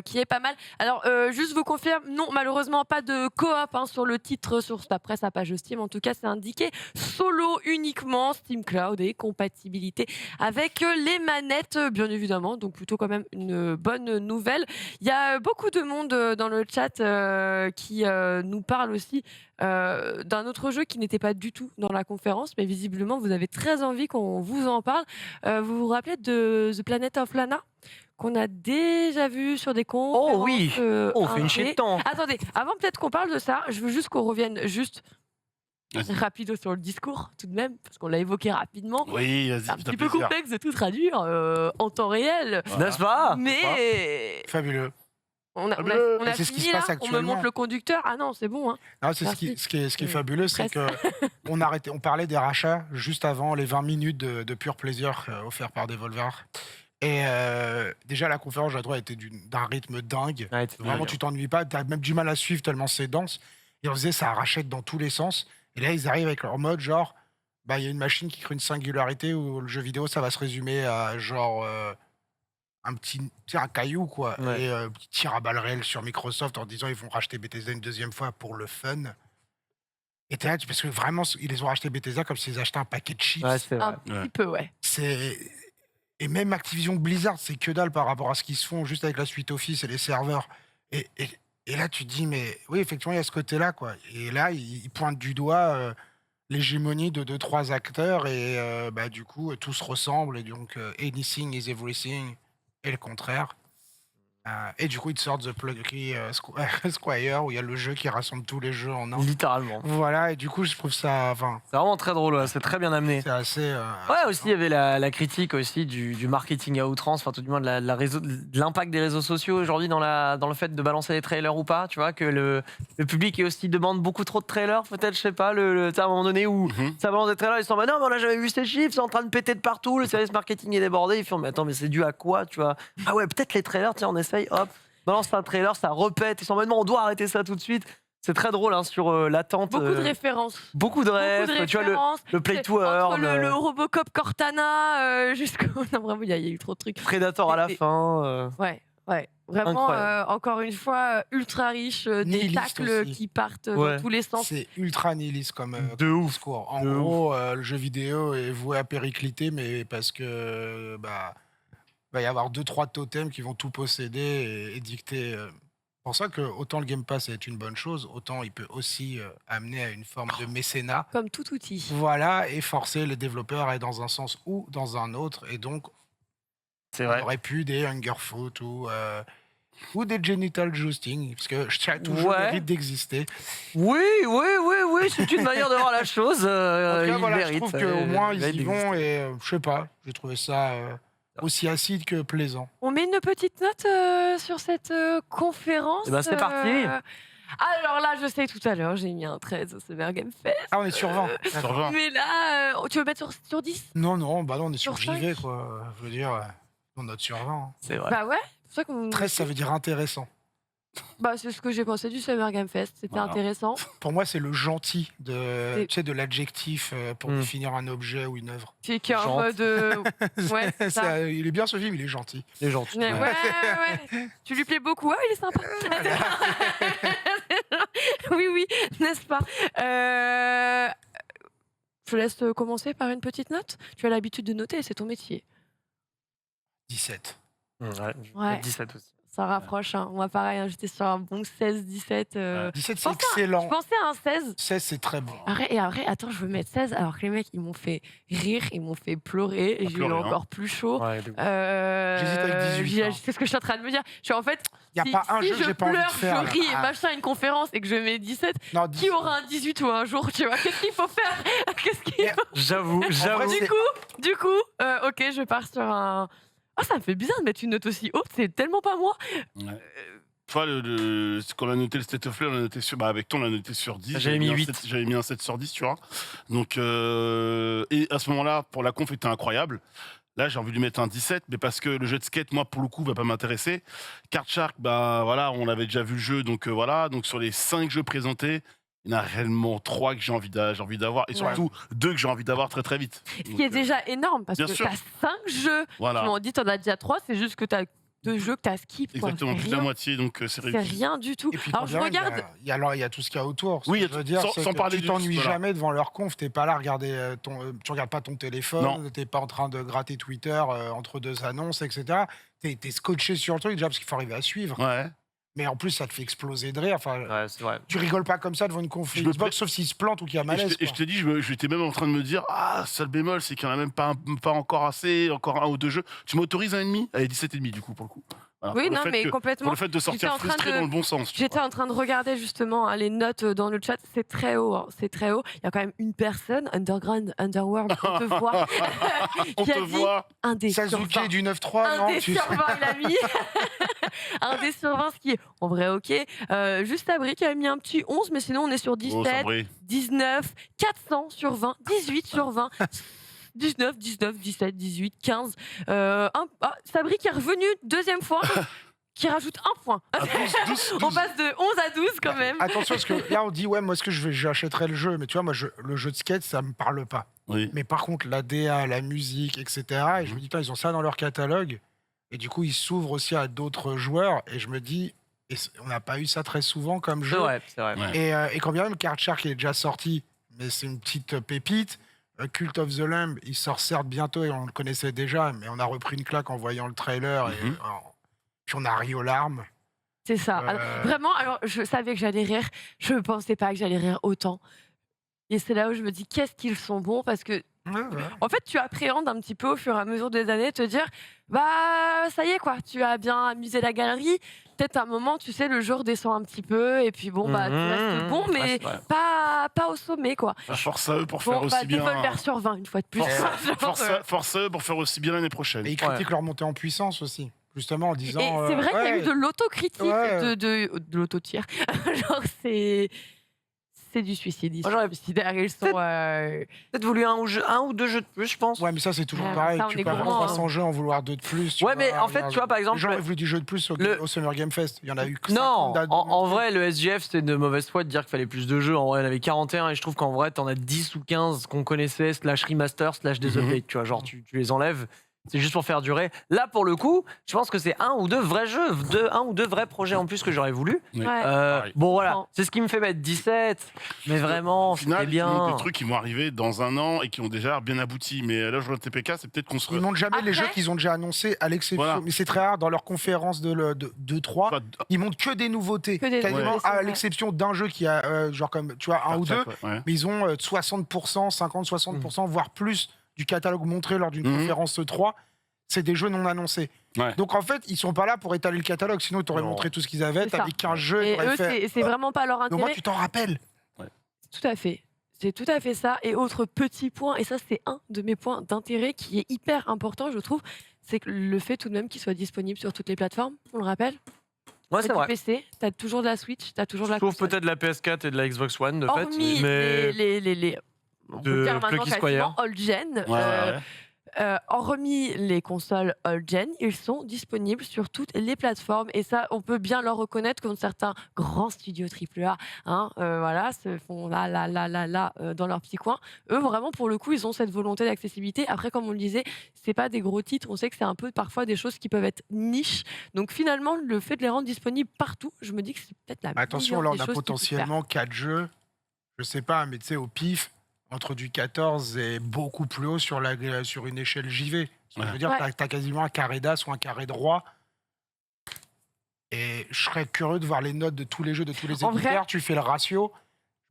Qui est pas mal. Alors, juste vous confirme, non, malheureusement, pas de coop sur le titre, d'après sa page Steam. En tout cas, c'est indiqué solo uniquement, Steam Cloud et compatibilité avec les manettes, bien évidemment. Donc, plutôt quand même une bonne nouvelle. Il y a beaucoup de monde dans le chat qui nous parle aussi d'un autre jeu qui n'était pas du tout dans la conférence, mais visiblement, vous avez très envie qu'on vous en parle. Vous vous rappelez de The Planet of Lana qu'on a déjà vu sur des conférences. Oh oui. On fait une indé. chier de temps. Attendez, avant peut-être qu'on parle de ça, je veux juste qu'on revienne juste Vas-y. rapido sur le discours tout de même, parce qu'on l'a évoqué rapidement. Oui, vas-y, C'est un fais-toi petit peu plaisir. complexe de tout traduire en temps réel. N'est-ce pas Mais Fabuleux. on a Et c'est ce qui fini se là, passe on me actuellement. montre le conducteur. Ah non, c'est bon. Hein. Non, c'est Merci. ce qui est fabuleux, c'est que on parlait des rachats juste avant les 20 minutes de pur plaisir offerts par Devolver. Et déjà, la conférence, j'ai trouvé, était d'un rythme dingue. Ouais, c'est Vraiment, bien. tu t'ennuies pas, tu as même du mal à suivre tellement c'est dense. Et on faisait, ça rachète dans tous les sens. Et là, ils arrivent avec leur mode, genre, il y a une machine qui crée une singularité où le jeu vidéo, ça va se résumer à genre un petit, tu sais, un caillou, quoi. Ouais. Et petit tir à balles réelles sur Microsoft en disant ils vont racheter Bethesda une deuxième fois pour le fun. Et t'es là, parce que vraiment, ils les ont racheté Bethesda comme s'ils achetaient un paquet de chips. Ouais, c'est vrai. Un petit peu, ouais. Et même Activision Blizzard, c'est que dalle par rapport à ce qu'ils se font juste avec la suite Office et les serveurs. Et là, tu te dis, mais oui, effectivement, il y a ce côté-là, quoi. Et là, ils pointent du doigt l'hégémonie de 2-3 acteurs et du coup, tout se ressemble. Et donc, anything is everything et le contraire. Et du coup, ils te sortent The Plucky Squire où il y a le jeu qui rassemble tous les jeux en un. Littéralement. Voilà, et du coup, je trouve ça. Enfin, C'est vraiment très drôle, ouais, c'est très bien amené. c'est assez. Ouais, aussi, il y avait la critique aussi du marketing à outrance, enfin tout du moins de l'impact des réseaux sociaux aujourd'hui dans le fait de balancer les trailers ou pas, tu vois, que le public est aussi demande beaucoup trop de trailers, peut-être, je sais pas, tu sais, à un moment donné où ça balance des trailers, ils se disent, bah non, mais on a jamais vu ces chiffres, c'est en train de péter de partout, le service marketing est débordé, ils font, mais attends, mais c'est dû à quoi, tu vois? Ah ouais, peut-être les trailers, tiens, on essaye, hop, balance un trailer, ça repète, ils sont en mode, non, on doit arrêter ça tout de suite. C'est très drôle hein, sur l'attente. Beaucoup de références. Beaucoup de refs, tu vois, le Play to Entre Earn, le Robocop Cortana jusqu'au. Non, vraiment, il y a eu trop de trucs. Predator à la fin. Ouais. Vraiment, Incroyable. encore une fois, ultra riche, des Nihiliste tacles aussi. qui partent Ouais. dans tous les sens. C'est ultra nihiliste comme De ouf. discours. En De gros, le jeu vidéo est voué à péricliter, mais parce que va y avoir 2-3 totems qui vont tout posséder et dicter. C'est pour ça que autant le Game Pass est une bonne chose, autant il peut aussi amener à une forme de mécénat. Comme tout outil. Voilà, et forcer les développeurs à aller dans un sens ou dans un autre. Et donc, C'est on vrai. aurait pu des Hungerfoot ou des Genital Jousting, parce que tout jeu Ouais. mérite d'exister. Oui, c'est une manière de voir la chose. En tout cas, Il voilà, mérite, je trouve qu'au moins ils mérite y vont d'exister. et je sais pas, j'ai trouvé ça aussi acide que plaisant. On met une petite note sur cette conférence. Eh ben, c'est parti. Alors là, je sais, tout à l'heure, j'ai mis un 13 au Summer Game Fest. Ah, on est sur 20. Sur 20. Mais là, tu veux mettre sur 10? Non, non, on est sur Sur JV, quoi. Je veux dire, on note sur 20. hein. C'est vrai. Bah ouais, c'est pour ça qu'on. 13, ça veut dire intéressant. Bah, c'est ce que j'ai pensé du Summer Game Fest. C'était Voilà. intéressant. Pour moi, c'est le gentil C'est- tu sais, de l'adjectif pour définir un objet ou une œuvre. C'est qui est en Gentil. mode. Ouais, c'est ça. Il est bien ce film, il est gentil. Les gens. Ouais. Tu lui plais beaucoup. Ah, il est sympa. Oui, n'est-ce pas? Je laisse commencer par une petite note. Tu as l'habitude de noter, c'est ton métier. 17. Ouais. 17 aussi. Ça rapproche. Hein. Moi, pareil, hein, j'étais sur un bon 16-17. 17, Je c'est pensais excellent. Je pensais à un 16. 16, c'est très bon. Et après, attends, je veux mettre 16. Alors que les mecs, ils m'ont fait rire, ils m'ont fait pleurer. Et j'ai eu pleurer, hein. encore plus chaud. Ouais, J'hésite avec 18, hein. C'est ce que je suis en train de me dire. Je suis en fait. Il n'y a pas un jeu que je j'ai pas envie de pleure, faire. je ris et là. machin, une conférence et que je mets 17, Non, qui 17. aura un 18 ou un jour, tu vois? Qu'est-ce qu'il faut faire? Qu'est-ce qu'il Mais- faut... J'avoue. vrai, c'est- Du coup, ok, je pars sur un... Ah, ça me fait bizarre de mettre une note aussi haute, c'est tellement pas moi. Toi, quand on a noté le State of Play, on a noté sur, avec toi, on a noté sur 10. J'avais mis un 8. 7 J'avais mis un 7 sur 10, tu vois. Donc, et à ce moment-là, pour la conf, était incroyable. Là, j'ai envie de lui mettre un 17, mais parce que le jeu de skate, moi, pour le coup, va pas m'intéresser. Card Shark, bah voilà, on avait déjà vu le jeu, donc voilà. Donc sur les 5 jeux présentés, il y en a réellement 3 que j'ai envie d'avoir, et surtout 2 que j'ai envie d'avoir très très vite. Ce qui est déjà énorme, parce bien que sûr. t'as 5 jeux. Voilà. Tu m'en dis, t'en as déjà 3, c'est juste que t'as 2 jeux que t'as skip. Quoi. Exactement, C'est plus de la rien. moitié, donc c'est C'est réussi. rien du tout. Et puis, Alors je regarde. Il y a tout ce qu'il y a autour. Ce Oui, que je veux dire, sans- c'est sans que parler tu du- t'ennuies voilà. jamais devant leur conf. T'es pas là à regarder tu regardes pas ton téléphone. Non. T'es pas en train de gratter Twitter entre 2 annonces, etc. T'es scotché sur le truc déjà parce qu'il faut arriver à suivre. Ouais. Mais en plus, ça te fait exploser de rire. Enfin, Ouais, c'est vrai. tu rigoles pas comme ça devant une conf Je me Xbox, sauf s'il se plante ou qu'il y a Et malaise. je te dis, j'étais même en train de me dire, seul bémol, c'est qu'il n'y en a même pas encore assez, encore 1 ou 2 jeux. Tu m'autorises un ennemi? Allez, 17,5 du coup, pour le coup. Voilà, Oui, pour le non, fait mais que- complètement. Pour le fait de J'étais sortir en train frustré de- dans le bon sens. tu J'étais vois. en train de regarder justement les notes dans le chat, c'est très haut, hein, c'est très haut. Il y a quand même une personne, Underground, Underworld, on te voit, On qui a te dit voit. un dé sur 20. Sasuke du 9-3, Un non dé sur 20, il a mis. Un dé sur 20, ce qui est en vrai ok. Juste Abri qui a mis un petit 11, mais sinon on est sur Oh, 17, Sabri. 19, 400 sur 20, 18 sur 20. 19, 19, 17, 18, 15. Sabri qui est revenu deuxième fois, qui rajoute un point. À 12, On passe de 11 à 12 quand même. Attention, parce que là, on dit, ouais, moi, j'achèterais le jeu. Mais tu vois, moi, le jeu de skate, ça me parle pas. Oui. Mais par contre, la DA, la musique, etc. Et je me dis, putain, ils ont ça dans leur catalogue. Et du coup, ils s'ouvrent aussi à d'autres joueurs. Et je me dis, on n'a pas eu ça très souvent comme C'est jeu. vrai, c'est vrai. Ouais. Et quand bien même Card Shark est déjà sorti, mais c'est une petite pépite. Cult of the Lamb, il sort certes bientôt et on le connaissait déjà, mais on a repris une claque en voyant le trailer. Et, puis on a ri aux larmes. C'est ça. Alors, vraiment, alors je savais que j'allais rire. Je ne pensais pas que j'allais rire autant. Et c'est là où je me dis, qu'est-ce qu'ils sont bons, parce que en fait, tu appréhendes un petit peu au fur et à mesure des années, te dire, bah ça y est quoi, tu as bien amusé la galerie. Peut-être à un moment, tu sais, le jeu redescend un petit peu, et puis bon, bah tu restes bon, mais c'est vrai. pas au sommet quoi. Force à eux pour faire Bon, aussi bien. Devolver sur 20 une fois de plus. Force à eux pour faire aussi bien l'année prochaine. Et ils critiquent leur montée en puissance aussi, justement en disant. Et c'est vrai qu'il y a eu de l'autocritique, Ouais. de l'auto-tir. Genre, c'est du suicide. Ils Moi, sont j'aurais suicidaires, ils sont. peut-être voulu un ou 2 jeux de plus, je pense. Ouais, mais ça, c'est toujours Ouais, pareil. ça, on Tu est peux avoir gourmand, 300 jeux en vouloir 2 de plus. Ouais, mais en fait, tu vois, par exemple, Les gens ont voulu du jeu de plus au Summer Game Fest. Il y en a eu que Non, 50 dates en de- vrai, le SGF, c'était de mauvaise foi de dire qu'il fallait plus de jeux. En vrai, il y en avait 41 et je trouve qu'en vrai, t'en as 10 ou 15 qu'on connaissait, slash remaster, slash des updates, tu vois. Genre, tu les enlèves. C'est juste pour faire durer. Là, pour le coup, je pense que c'est 1 ou 2 vrais jeux, 1 ou 2 vrais projets en plus que j'aurais voulu. Oui. Ouais. Pareil. Bon, voilà, Non. c'est ce qui me fait mettre 17. Mais vraiment, Au final, c'était ils montrent bien. des trucs qui vont arriver dans 1 an et qui ont déjà bien abouti. Mais là, je vois le TPK, c'est peut-être qu'on se. Ils montrent jamais les Après- jeux qu'ils ont déjà annoncés, à l'exception. Voilà. Mais c'est très rare dans leurs conférences de 2-3. Enfin, Ils montrent que des nouveautés. Que des Quasiment nouveautés, c'est à vrai. l'exception d'un jeu qui a, genre comme, tu vois, un ou deux. ouais. Mais ils ont 60%, 50-60%, voire plus du catalogue montré lors d'une Mhm. conférence 3. C'est des jeux non annoncés. Ouais. Donc en fait, ils sont pas là pour étaler le catalogue. Sinon, ils t'auraient Non. montré tout ce qu'ils avaient. C'est ça. T'avais qu'un jeu. Et ils auraient eux, fait. c'est vraiment pas leur Donc moi, intérêt. tu t'en rappelles. Tout à fait. C'est tout à fait ça. Et autre petit point, et ça c'est un de mes points d'intérêt qui est hyper important, je trouve, c'est que le fait tout de même qu'il soit disponible sur toutes les plateformes, on le rappelle. Ouais, T'as c'est du vrai. PC, t'as toujours de la Switch, t'as toujours de la Sauf console. peut-être la PS4 et de la Xbox One, de fait. Hormis Mais on de peut dire maintenant Plucky quasiment Squire. old-gen, Ouais. hormis les consoles old-gen, ils sont disponibles sur toutes les plateformes. Et ça, on peut bien leur reconnaître comme certains grands studios AAA, voilà, se font là, dans leur petit coin. Eux, vraiment, pour le coup, ils ont cette volonté d'accessibilité. Après, comme on le disait, c'est pas des gros titres. On sait que c'est un peu parfois des choses qui peuvent être niches. Donc finalement, le fait de les rendre disponibles partout, je me dis que c'est peut-être la Attention, meilleure là, on des a choses qu'ils puissent faire. potentiellement 4 jeux. Je sais pas, mais tu sais, au pif, entre du 14 et beaucoup plus haut sur une échelle JV. Je veux dire, Ouais. t'as quasiment un carré d'as ou un carré droit. Et je serais curieux de voir les notes de tous les jeux, de tous les En vrai- éditeurs. Tu fais le ratio.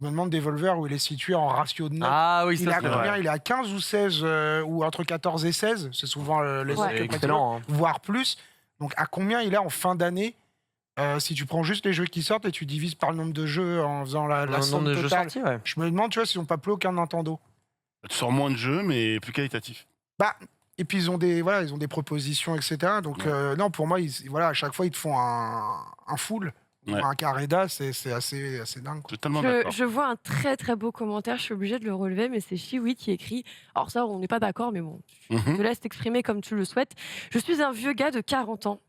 Je me demande Devolver où il est situé en ratio de notes. Ah oui, il est ça à c'est combien vrai. Il est à 15 ou 16, ou entre 14 et 16. C'est souvent les Ouais. notes C'est que excellent. hein. voire plus. Donc à combien il est en fin d'année si tu prends juste les jeux qui sortent et tu divises par le nombre de jeux en faisant la Le somme nombre de jeux totale. sortis, ouais. Je me demande, tu vois, s'ils n'ont pas plus aucun Nintendo. Tu sors moins de jeux, mais plus qualitatif. Bah, et puis ils ont des propositions, etc. Donc non, pour moi, voilà, à chaque fois ils te font un full. Ouais. Pour un Careda, c'est assez dingue. Quoi. Totalement d'accord. Je vois un très très beau commentaire, je suis obligée de le relever, mais c'est Chiwi qui écrit. Alors ça, on n'est pas d'accord, mais bon, je te laisse t'exprimer comme tu le souhaites. Je suis un vieux gars de 40 ans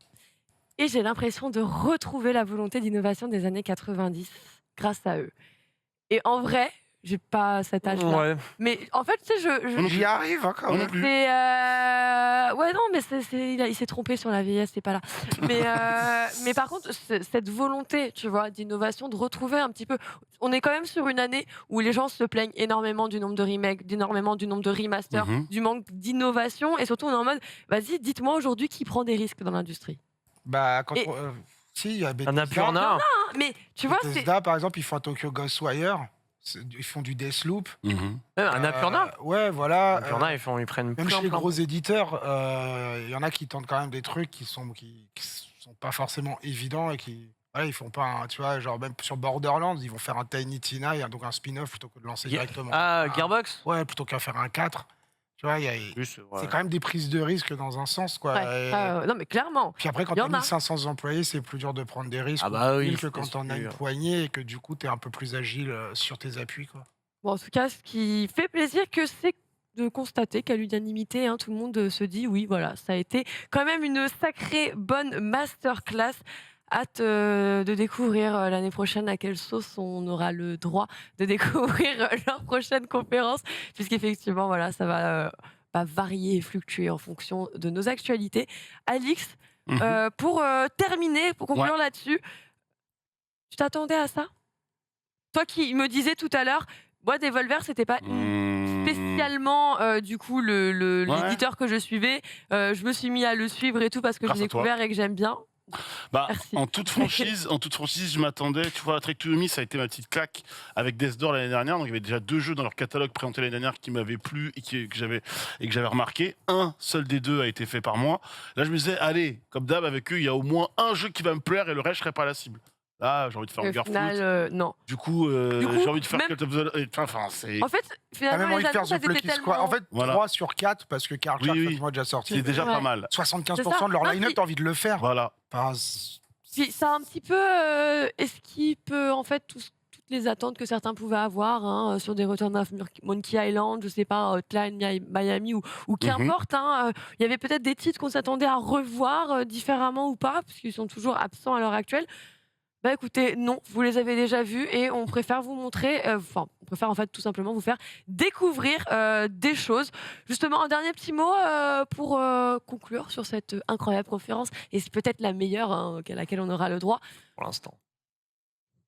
et j'ai l'impression de retrouver la volonté d'innovation des années 90 grâce à eux. Et en vrai, j'ai pas cet âge-là. Ouais. Mais en fait, tu sais, J'y arrive hein, quand Moi non même. plus. Ouais, non, mais il s'est trompé sur la vieillesse, c'est pas là. Mais par contre, cette volonté, tu vois, d'innovation, de retrouver un petit peu. On est quand même sur une année où les gens se plaignent énormément du nombre de remakes, énormément du nombre de remasters, du manque d'innovation, et surtout on est en mode, vas-y, dites-moi aujourd'hui qui prend des risques dans l'industrie. Bah, quand Et- si, il y a Annapurna. Mais tu vois, c'est. Bethesda, par exemple, ils font un Tokyo Ghostwire. Ils font du Deathloop. Annapurna. Ouais, voilà. Annapurna, ils prennent Même plein, chez les plein. gros éditeurs, il y en a qui tentent quand même des trucs qui sont pas forcément évidents et qui. Voilà, ils font pas un, tu vois, genre même sur Borderlands, ils vont faire un Tiny Tina, donc un spin-off plutôt que de lancer directement. Ah, Gearbox. Ouais, plutôt qu'à faire un 4. Tu vois, c'est quand même des prises de risque dans un sens, quoi. Ouais, non, mais clairement. Puis après, quand Il y tu as en a. 1500 employés, c'est plus dur de prendre des risques Ah bah oui, que quand c'est on a une sûr. poignée et que du coup, tu es un peu plus agile sur tes appuis, quoi. Bon, en tout cas, ce qui fait plaisir, c'est de constater qu'à l'unanimité, hein, tout le monde se dit oui, voilà, ça a été quand même une sacrée bonne masterclass. Hâte de découvrir l'année prochaine à quelle sauce on aura le droit de découvrir leur prochaine conférence, puisqu'effectivement, voilà, ça va varier et fluctuer en fonction de nos actualités. Alix, pour terminer, pour conclure là-dessus, tu t'attendais à ça? Toi qui me disais tout à l'heure, moi, Devolver, c'était pas spécialement du coup l'éditeur que je suivais. Je me suis mis à le suivre et tout parce que Grâce j'ai à toi. découvert et que j'aime bien. Bah, Merci. en toute franchise, je m'attendais. Tu vois, Trek to Yomi, ça a été ma petite claque avec Death Door l'année dernière. Donc il y avait déjà 2 jeux dans leur catalogue présentés l'année dernière qui m'avaient plu et que j'avais remarqué. Un seul des 2 a été fait par moi. Là, je me disais, allez, comme d'hab avec eux, il y a au moins un jeu qui va me plaire et le reste, je serais pas la cible. Là, j'ai envie de faire Au Hungerfoot. final, non. Du coup, j'ai envie de faire même- Cult of the... Enfin, c'est... En fait, T'as finalement, même envie les de faire annonces, The elles étaient Plucky Squad. tellement... En fait, Voilà. 3 sur 4, parce que Carl Charles Oui, est oui. pratiquement déjà sorti. C'est déjà Ouais. pas mal. 75% de leur Non, line-up, puis- t'as envie de le faire. Voilà. Enfin, Puis ça a un petit peu esquipe en fait toutes les attentes que certains pouvaient avoir hein, sur des Return of Monkey Island, je sais pas, Hotline Miami ou qu'importe. Il y avait peut-être des titres qu'on s'attendait à revoir différemment ou pas, puisqu'ils sont toujours absents à l'heure actuelle. Bah écoutez, non, vous les avez déjà vus et on préfère vous montrer, on préfère en fait tout simplement vous faire découvrir des choses. Justement, un dernier petit mot pour conclure sur cette incroyable conférence, et c'est peut-être la meilleure à laquelle on aura le droit. Pour l'instant.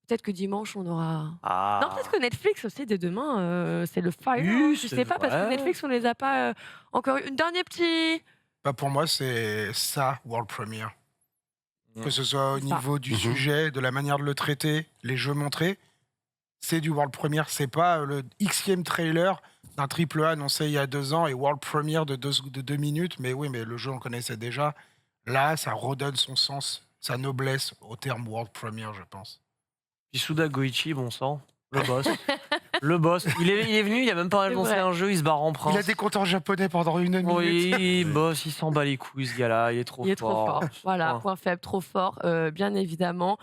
Peut-être que dimanche on aura... Ah. Non, peut-être que Netflix aussi, dès demain, c'est le Fire. Oui, Je c'est sais pas, parce que vrai. Netflix, on les a pas encore eu. Un dernier petit... bah, pour moi, c'est ça, World Premiere. Que ce soit au Ça. niveau du sujet, de la manière de le traiter, les jeux montrés, c'est du World Premiere. C'est pas le Xème trailer d'un AAA annoncé il y a 2 ans et World Premiere de 2 minutes. Mais oui, mais le jeu, on le connaissait déjà. Là, ça redonne son sens, sa noblesse au terme World Premiere, je pense. Isuda Goichi, bon sang. Le boss. Le boss. Il est venu, il a même pas C'est annoncé vrai. un jeu, il se barre en prince. Il a des comptes en japonais pendant 1 minute. Oui, boss, il s'en bat les couilles, ce gars-là. Il est trop Il est trop fort. Voilà, Ouais. point faible, trop fort, bien évidemment.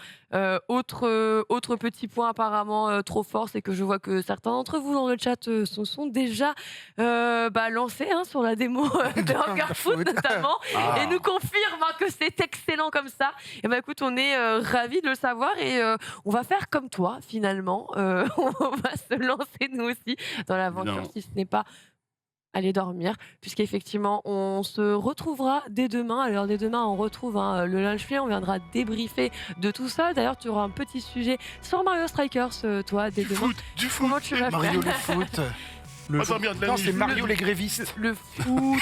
Autre petit point apparemment trop fort, c'est que je vois que certains d'entre vous dans le chat se sont déjà lancés hein, sur la démo de Hungerfoot notamment, et nous confirment hein, que c'est excellent comme ça. Et ben écoute, on est ravis de le savoir et on va faire comme toi finalement. On va se lancer nous aussi dans l'aventure, Évidemment. si ce n'est pas aller dormir, puisqu'effectivement on se retrouvera dès demain. Alors dès demain on retrouve le lunch play, on viendra débriefer de tout ça. D'ailleurs tu auras un petit sujet sur Mario Strikers toi dès demain. Du foot. Comment tu vas Mario faire le foot. Attends, bien de la Non, nuit. c'est Mario les grévistes. le foot.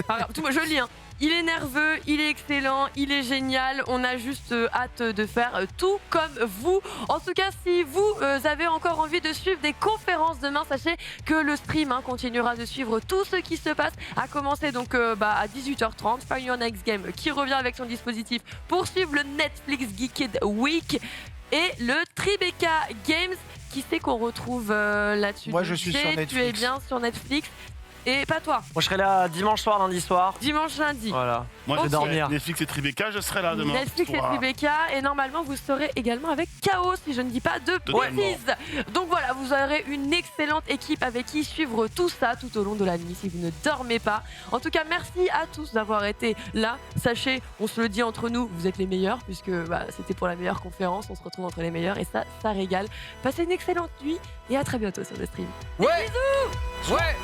Alors, tout, je lis. Hein. Il est nerveux, il est excellent, il est génial. On a juste hâte de faire tout comme vous. En tout cas, si vous avez encore envie de suivre des conférences demain, sachez que le stream continuera de suivre tout ce qui se passe. À commencer donc à 18h30, Find Your Next Game qui revient avec son dispositif pour suivre le Netflix Geeked Week et le Tribeca Games. Qui c'est qu'on retrouve là-dessus? Moi, Donc, je suis sur Jay, Tu es Netflix. bien sur Netflix. Et pas toi. Moi, je serai là dimanche soir, lundi soir. Dimanche, lundi. Voilà. Moi, je je vais dormir. Netflix et Tribeca, je serai là demain. Netflix et Tribeca. Et normalement, vous serez également avec Chaos, si je ne dis pas de bêtises. Donc voilà, vous aurez une excellente équipe avec qui suivre tout ça tout au long de la nuit si vous ne dormez pas. En tout cas, merci à tous d'avoir été là. Sachez, on se le dit entre nous, vous êtes les meilleurs puisque c'était pour la meilleure conférence. On se retrouve entre les meilleurs et ça régale. Passez une excellente nuit et à très bientôt sur le stream. Ouais. Bisous. Ouais.